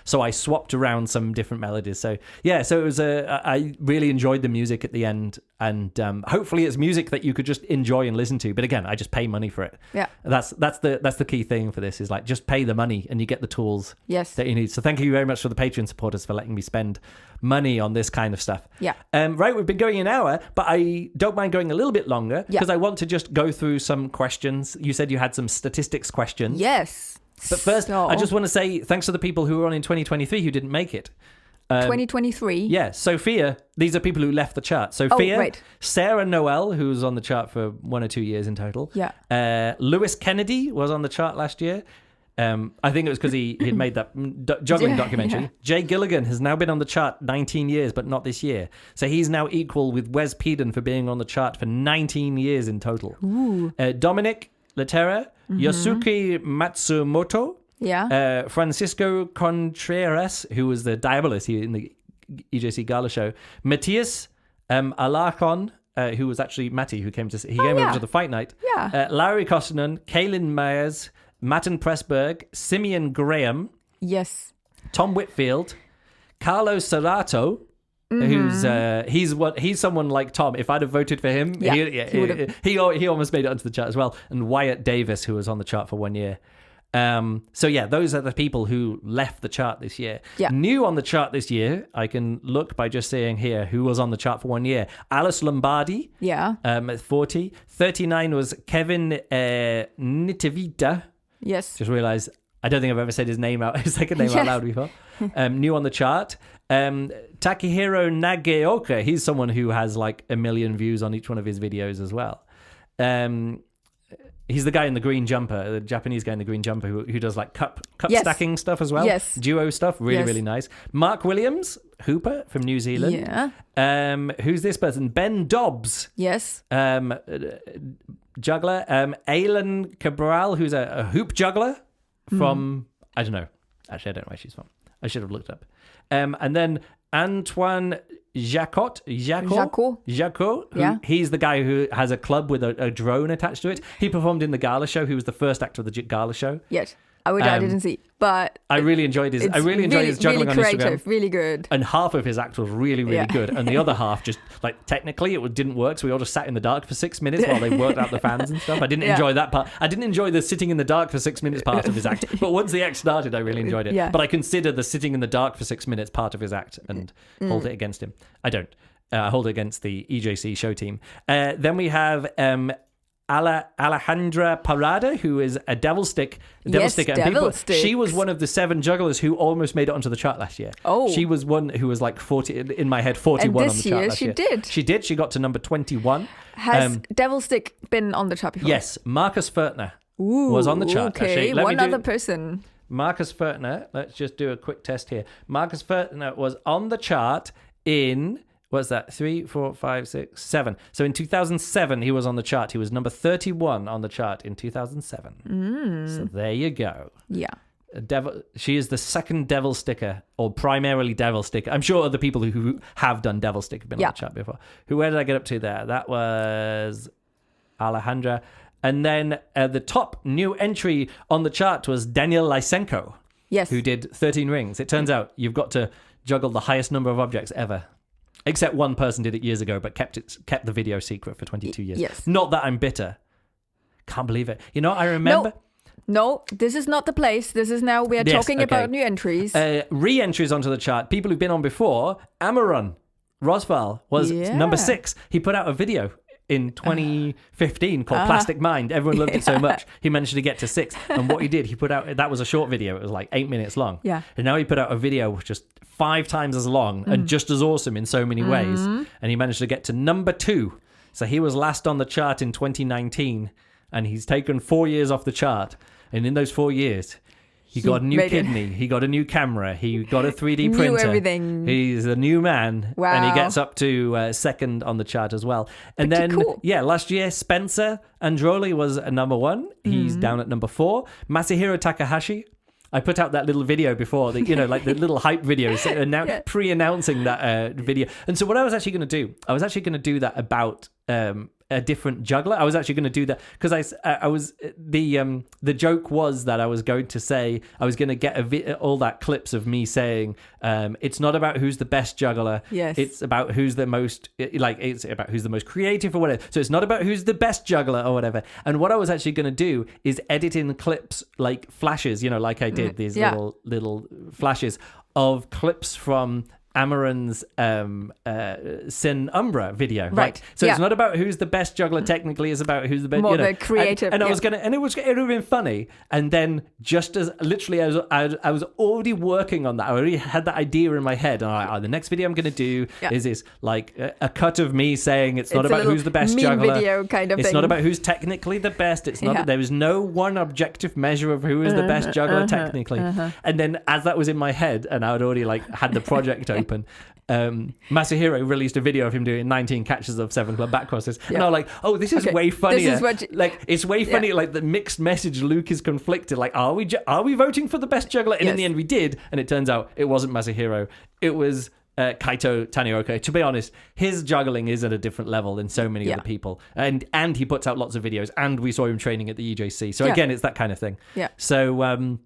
So I swapped around some different melodies. So it was I really enjoyed the music at the end, and hopefully it's music that you could just enjoy and listen to. But again, I just pay money for it. Yeah, that's the key thing for this, is like just pay the money and you get the tools that you need. So thank you very much for the Patreon supporters for letting me spend money on this kind of stuff. Yeah. Right, we've been going an hour, but I don't mind going a little bit longer because I want to just go through some questions. You said you had some statistics questions. Yes. But first, I just want to say thanks to the people who were on in 2023 who didn't make it. 2023? Yeah. Sophia, these are people who left the chart. Sophia, Sarah Noel, who was on the chart for 1 or 2 years in total. Yeah. Lewis Kennedy was on the chart last year. I think it was because he had made that juggling documentary. Yeah. Jay Gilligan has now been on the chart 19 years, but not this year. So he's now equal with Wes Peden for being on the chart for 19 years in total. Dominic Laterra, Yosuke Matsumoto, Francisco Contreras, who was the Diabolist in the EJC Gala show, Matthias Alarcon, who was actually Matty, who came to over to the fight night, Larry Kostanen, Kaylin Myers, Matten Pressberg, Simeon Graham, Tom Whitfield, Carlos Serrato, who's he's someone like Tom. If I'd have voted for him, he almost made it onto the chart as well. And Wyatt Davis, who was on the chart for 1 year. So those are the people who left the chart this year. New on the chart this year, I can look by just saying here who was on the chart for 1 year. Alice Lombardi, at 40. 39 was Kevin Nitavita. Yes. Just realised I don't think I've ever said his second name out loud before. New on the chart. Takehiro Nageoka, he's someone who has like 1 million views on each one of his videos as well. He's the guy in the green jumper, the Japanese guy in the green jumper who does like cup stacking stuff as well. Yes. Duo stuff, really really nice. Mark Williams, Hooper from New Zealand. Yeah. Who's this person? Ben Dobbs. Yes. Juggler. Aileen Cabral, who's a hoop juggler from I don't know. Actually, I don't know where she's from. I should have looked up. And then Antoine Jacot, he's the guy who has a club with a drone attached to it. He performed in the gala show. He was the first actor of the gala show. Yes. Which I didn't see, but I really enjoyed his. I really enjoyed his juggling really creative, on Instagram. Really good. And half of his act was really good, and the other half just like technically it didn't work. So we all just sat in the dark for 6 minutes while they worked out the fans and stuff. I didn't enjoy that part. I didn't enjoy the sitting in the dark for 6 minutes part of his act. But once the act started, I really enjoyed it. Yeah. But I consider the sitting in the dark for 6 minutes part of his act and hold it against him. I don't. Hold it against the EJC show team. Then we have Alejandra Parada, who is a devil sticker. She was one of the 7 jugglers who almost made it onto the chart last year. Oh, she was one who was like 40 in my head, 41 on the chart last year. She did. She got to number 21. Has Devil Stick been on the chart before? Yes, Marcus Furtner was on the chart. Okay, one other person. Marcus Furtner. Let's just do a quick test here. Marcus Furtner was on the chart in. What's that? 3, 4, 5, 6, 7. So in 2007, he was on the chart. He was number 31 on the chart in 2007. So there you go. Yeah. She is the second devil sticker, or primarily devil sticker. I'm sure other people who have done devil sticker have been on the chart before. Where did I get up to there? That was Alejandra. And then the top new entry on the chart was Daniel Lysenko. Yes. Who did 13 rings. It turns out you've got to juggle the highest number of objects ever. Except one person did it years ago, but kept the video secret for 22 years. Yes. Not that I'm bitter. Can't believe it. You know, I remember... No, this is not the place. This is now we are talking about new entries. Re-entries onto the chart. People who've been on before. Amaron Rosval was number 6. He put out a video in 2015 called Plastic Mind. Everyone loved it so much. He managed to get to 6. And what he did, he put out... That was a short video. It was like 8 minutes long. Yeah. And now he put out a video which just 5 times as long and just as awesome in so many ways. And he managed to get to number 2. So he was last on the chart in 2019. And he's taken 4 years off the chart. And in those 4 years, He got a new kidney. He got a new camera. He got a 3D printer. Knew everything. He's a new man. Wow. And he gets up to second on the chart as well. And Pretty then, cool. last year, Spencer Androli was a number 1. He's down at number 4. Masahiro Takahashi. I put out that little video before, like the little hype videos, and now pre-announcing that video. And so what I was actually going to do that about a different juggler. I was actually going to do that because I was the joke was that I was going to say I was going to get all that clips of me saying it's not about who's the best juggler. Yes. It's about who's the most it's about who's the most creative or whatever. So it's not about who's the best juggler or whatever. And what I was actually going to do is edit in clips like flashes, like I did these little flashes of clips from Amaran's Sin Umbra video, right? So it's not about who's the best juggler technically; it's about who's the best, more the creative. And I was gonna, and it would have been funny. And then just as literally, I was already working on that. I already had that idea in my head. And I'm like, the next video I'm gonna do is this like a cut of me saying it's not about who's the best juggler. Video kind of it's thing. not about who's technically the best. It's not. There is no one objective measure of who is the best juggler technically. And then as that was in my head, and I had already had the project open. Masahiro released a video of him doing 19 catches of 7 club back crosses, and I was like, "Oh, this is way funnier." It's way funnier. Like the mixed message, Luke is conflicted. Like, are we voting for the best juggler? And in the end, we did, and it turns out it wasn't Masahiro. It was Kaito Tanioka. To be honest, his juggling is at a different level than so many other people, and he puts out lots of videos, and we saw him training at the EJC. So again, it's that kind of thing. Yeah. So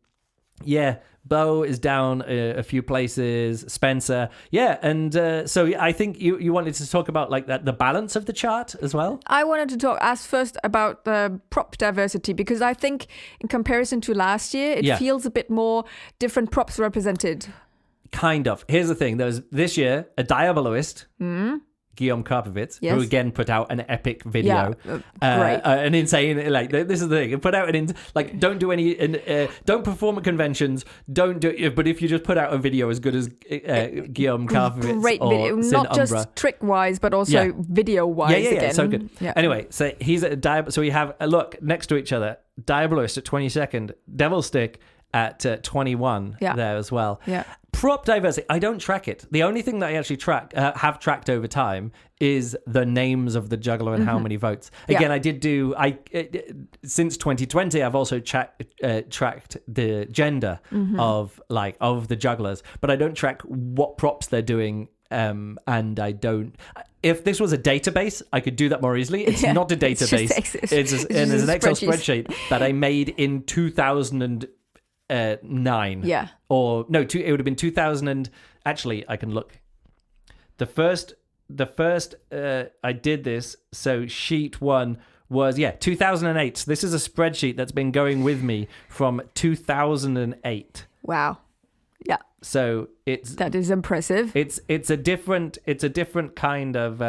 Bo is down a few places. Spencer, and so I think you wanted to talk about like that the balance of the chart as well. I wanted to ask first about the prop diversity because I think in comparison to last year, it feels a bit more different props represented. Kind of. Here's the thing: there was this year a Diaboloist. Guillaume Karpovitz, who again put out an epic video, great, an insane. Like this is the thing: put out don't do any, don't perform at conventions, don't do. But if you just put out a video as good as Guillaume Karpovitz, great video, not just trick wise, but also video wise. Yeah, so good. Yeah. Anyway, so he's at so we have a look next to each other: Diabolist at 22nd, Devil Stick at 21 there as well. Yeah. Prop diversity, I don't track it. The only thing that I actually have tracked over time is the names of the juggler and how many votes. Again, I did do, since 2020, I've also tracked the gender of the jugglers, but I don't track what props they're doing. And I don't. If this was a database, I could do that more easily. It's not a database. It's an Excel spreadsheet that I made in 2009. Or no, it would have been 2000. Actually, I can look. The first I did this. So sheet 1 was 2008. So this is a spreadsheet that's been going with me from 2008. Wow. Yeah. So that is impressive. It's a different kind of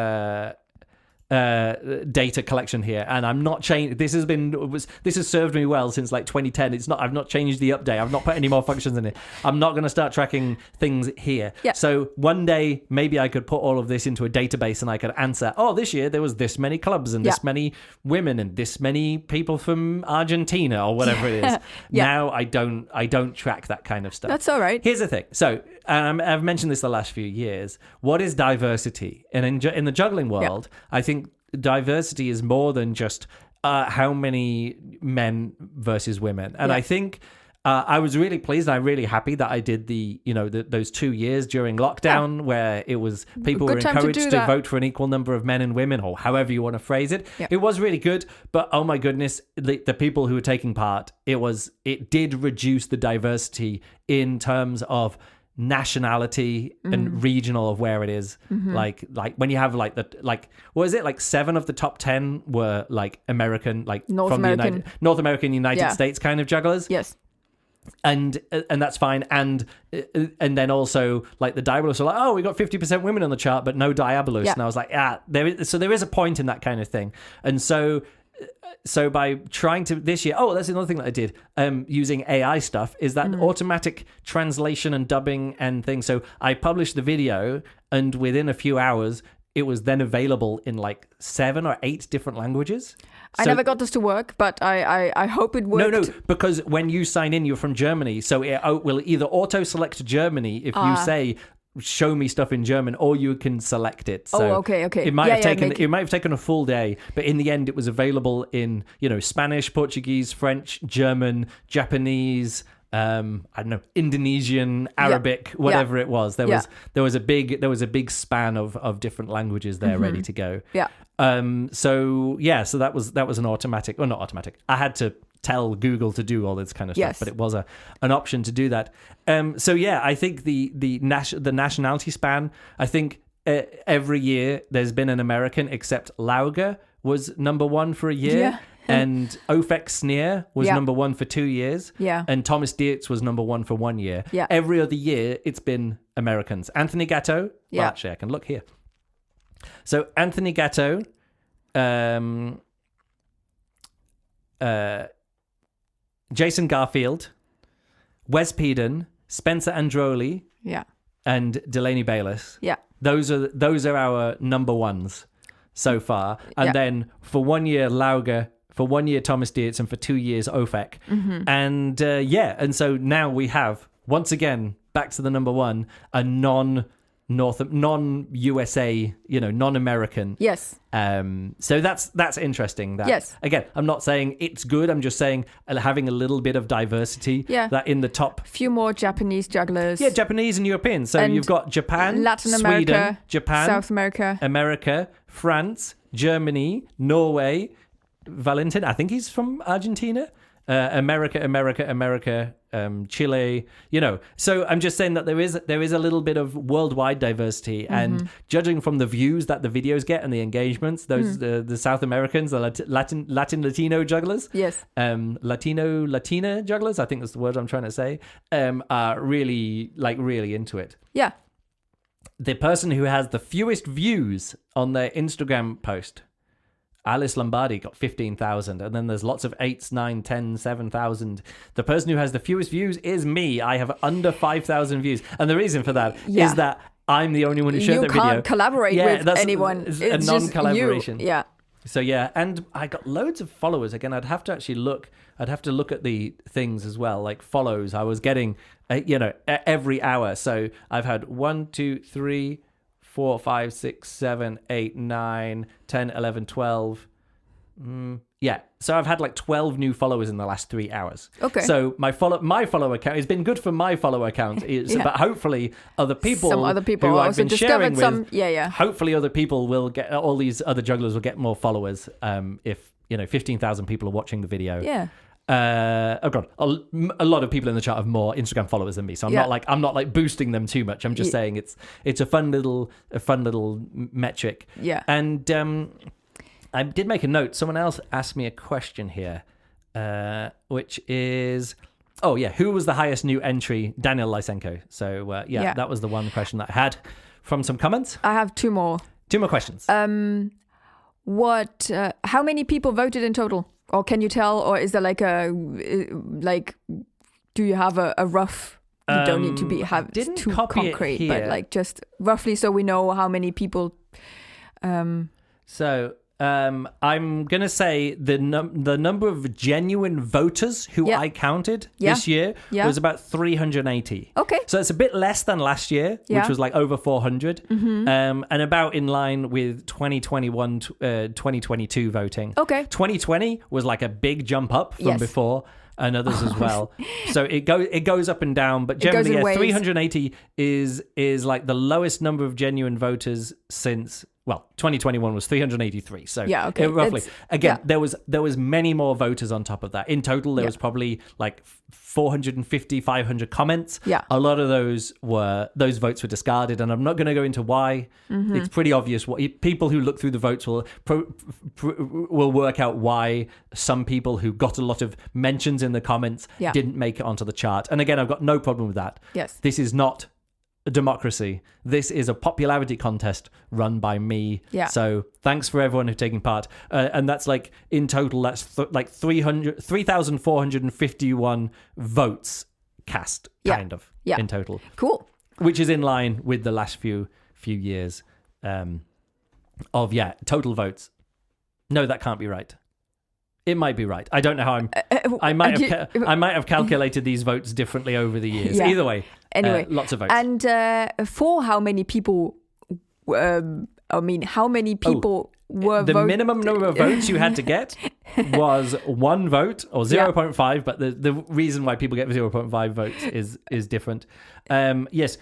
data collection here, and I'm not changing. This has served me well since 2010. I've not changed the update. I've not put any more functions in it. I'm not going to start tracking things here. Yeah. So one day maybe I could put all of this into a database and I could answer, this year there was this many clubs and this many women and this many people from Argentina or whatever it is. Now I don't track that kind of stuff. That's all right. Here's the thing. So I've mentioned this the last few years. What is diversity? And in the juggling world, I think diversity is more than just how many men versus women. And I think I was really pleased. I'm really happy that I did those 2 years during lockdown where it was people were encouraged to vote for an equal number of men and women, or however you want to phrase it. It was really good, but oh my goodness, the people who were taking part, it did reduce the diversity in terms of nationality and regional of where it is. Like when you have what is it, 7 of the top 10 were American, North American United States kind of jugglers. Yes. And that's fine, and then also the Diabolists are we got 50% women on the chart but no Diabolists, and I was like, there is a point in that kind of thing. And so by trying to this year, that's another thing that I did using AI stuff, is that automatic translation and dubbing and things. So I published the video, and within a few hours it was then available in like 7 or 8 different languages. I never got this to work, but I hope it worked. No, because when you sign in, you're from Germany, so it will either auto-select Germany if you say, show me stuff in German, or you can select it. So okay. It might have taken a full day, but in the end, it was available in Spanish, Portuguese, French, German, Japanese, I don't know, Indonesian, Arabic, whatever it was. There was a big span of different languages there ready to go. Yeah. So that was an automatic, or not automatic. I had to tell Google to do all this kind of stuff, but it was an option to do that. I think the nationality span, I think every year there's been an American, except Lauger was number 1 for a year. Yeah. And Ofek Sneer was number 1 for 2 years. Yeah. And Thomas Dietz was number 1 for 1 year. Yeah. Every other year, it's been Americans. Anthony Gatto. Yeah. Well, actually, I can look here. So Anthony Gatto, Jason Garfield, Wes Peden, Spencer Androli, and Delaney Bayliss. Yeah. Those are our number 1s so far. And then for 1 year, Lauger, for 1 year, Thomas Dietz, and for 2 years, Ofek. Mm-hmm. And so now we have, once again, back to the number 1, a non-USA, non-American. Yes. So that's interesting. Yes. Again, I'm not saying it's good. I'm just saying having a little bit of diversity. Yeah. That in the top. Few more Japanese jugglers. Yeah, Japanese and European. So you've got Japan, Latin Sweden, America, Japan, South America, France, Germany, Norway, Valentin. I think he's from Argentina. America, Chile, So I'm just saying that there is a little bit of worldwide diversity, and judging from the views that the videos get and the engagements, those the South Americans, the Latino jugglers, yes, Latina jugglers, I think that's the word I'm trying to say, are really into it. Yeah. The person who has the fewest views on their Instagram post, Alice Lombardi, got 15,000, and then there's lots of 8s, 9, 10, 7,000. The person who has the fewest views is me. I have under 5,000 views, and the reason for that is that I'm the only one who shared that video. You can't collaborate with anyone. It's a non-collaboration. Yeah. So and I got loads of followers. Again, I'd have to actually look. I'd have to look at the things as well, like follows. I was getting, every hour. So I've had 1, 2, 3, 4, 5, 6, 7, 8, 9, 10, 11, 12. So I've had like 12 new followers in the last 3 hours. Okay. So my follower account has been good for my follow account. But hopefully other people, some other people who also I've been discovered sharing with, Yeah. Hopefully other people will get, all these other jugglers will get more followers. If 15,000 people are watching the video. Yeah. Oh god, a lot of people in the chat have more Instagram followers than me, so I'm not like boosting them too much. I'm just saying it's a fun little metric. Yeah. And I did make a note. Someone else asked me a question here, which is, who was the highest new entry? Daniel Lysenko. So that was the one question that I had from some comments. I have 2 more. 2 more questions. How many people voted in total? Or can you tell, or is there do you have a rough, you don't need to have too concrete, but like just roughly so we know how many people. I'm going to say the number of genuine voters who I counted this year was about 380. Okay. So it's a bit less than last year, which was like over 400, and about in line with 2021, 2022 voting. Okay. 2020 was like a big jump up from before, and others as well. So it goes up and down, but generally 380 is like the lowest number of genuine voters since. Well, 2021 was 383. So roughly. Again, there was many more voters on top of that. In total, there was probably like 450, 500 comments. Yeah. A lot of those votes were discarded, and I'm not going to go into why. Mm-hmm. It's pretty obvious. What people who look through the votes will work out why some people who got a lot of mentions in the comments didn't make it onto the chart. And again, I've got no problem with that. Yes. This is not a democracy. This is a popularity contest run by me. Yeah. So thanks for everyone who's taking part. And that's like in total, that's 3,451 votes cast, kind of, in total. Cool. Which is in line with the last few years. of total votes. No, that can't be right. It might be right. I don't know how I might have calculated these votes differently over the years. Yeah. Either way, anyway, lots of votes. And for how many people? How many people were the minimum number of votes you had to get was 1 vote or 0.5, but the reason why people get 0.5 votes is different. Yes.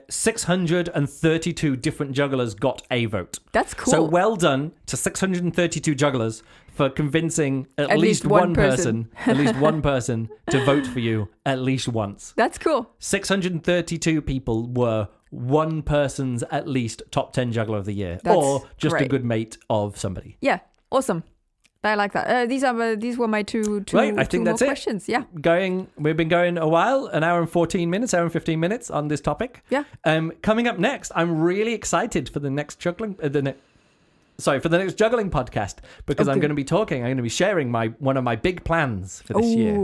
632 different jugglers got a vote. That's cool. So well done to 632 jugglers for convincing at least one person to vote for you at least once. That's cool. 632 people were one person's at least top 10 juggler of the year. That's or just great. A good mate of somebody. Yeah, awesome. I like that. These were my two right, I think more that's questions. Yeah. We've been going a while, an hour and 15 minutes on this topic. Yeah. Coming up next, I'm really excited for the next juggling for the next juggling podcast because I'm going to be sharing one of my big plans for this year.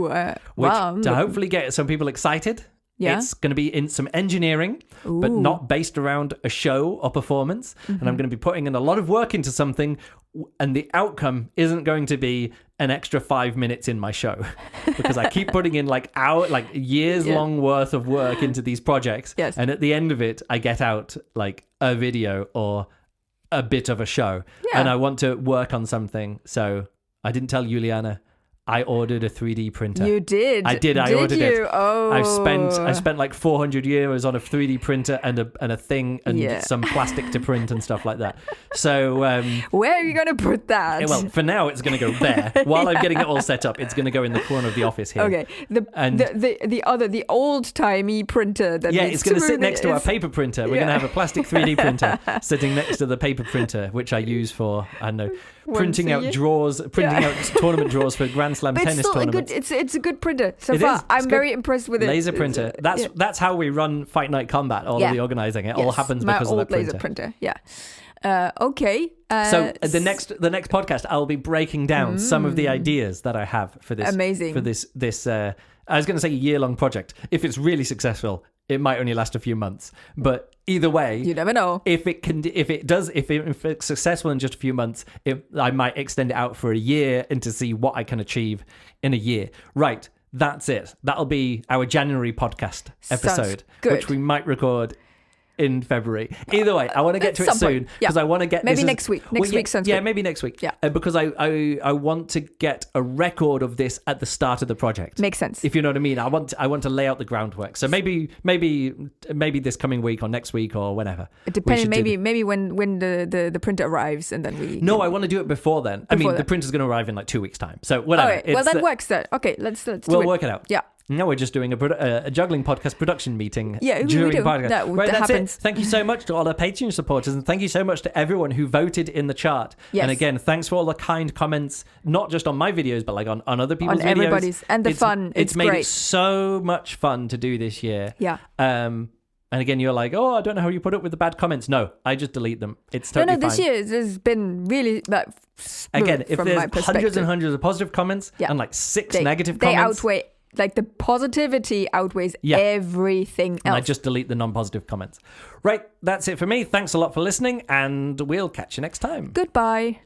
To hopefully get some people excited. Yeah. It's going to be in some engineering, but not based around a show or performance. Mm-hmm. And I'm going to be putting in a lot of work into something, and the outcome isn't going to be an extra 5 minutes in my show because I keep putting in years long worth of work into these projects. Yes. And at the end of it, I get out like a video or a bit of a show. Yeah. And I want to work on something. So I didn't tell Juliane. I ordered a 3D printer. You did? I did. I ordered it. Oh. I spent like 400 euros on a 3D printer and a thing and some plastic to print and stuff like that. So where are you going to put that? Well, for now it's going to go there. While I'm getting it all set up, it's going to go in the corner of the office here. Okay. The old timey printer that it's going to sit next to our paper printer. We're going to have a plastic 3D printer sitting next to the paper printer, which I use for printing out tournament draws for Grand Slam tennis tournaments. It's a good printer so far. I'm very impressed with it. Laser printer. That's how we run Fight Night Combat. All of the organizing. It all happens because of that printer. Laser printer. Yeah. Okay. So the next podcast, I'll be breaking down some of the ideas that I have for this. Amazing. For this. I was going to say year-long project. If it's really successful, it might only last a few months. But either way, you never know. If it's successful in just a few months, I might extend it out for a year and to see what I can achieve in a year. Right. That's it. That'll be our January podcast episode, which we might record in February. Either way, I want to get to it soon because I want to get maybe next week. Next week sounds good. Yeah, maybe next week. Yeah, because I want to get a record of this at the start of the project. Makes sense. If you know what I mean. I want to lay out the groundwork. So maybe this coming week or next week or whenever. Depending, maybe when the printer arrives and then we. No, I want to do it before then. The printer's going to arrive in like 2 weeks' time. So whatever. Okay. Well, that works. Then okay, let's do it. We'll work it out. Yeah. No, we're just doing a juggling podcast production meeting. Yeah, during we do. Podcast. That happens. Thank you so much to all our Patreon supporters, and thank you so much to everyone who voted in the chart. Yes. And again, thanks for all the kind comments, not just on my videos, but like on other people's videos. On everybody's. And the fun. It's made it so much fun to do this year. Yeah. And again, you're like, I don't know how you put up with the bad comments. No, I just delete them. It's totally fine. This year has been really again, if there's hundreds and hundreds of positive comments and like 6 negative comments. They outweigh. Like the positivity outweighs everything else. And I just delete the non-positive comments. Right, that's it for me. Thanks a lot for listening, and we'll catch you next time. Goodbye.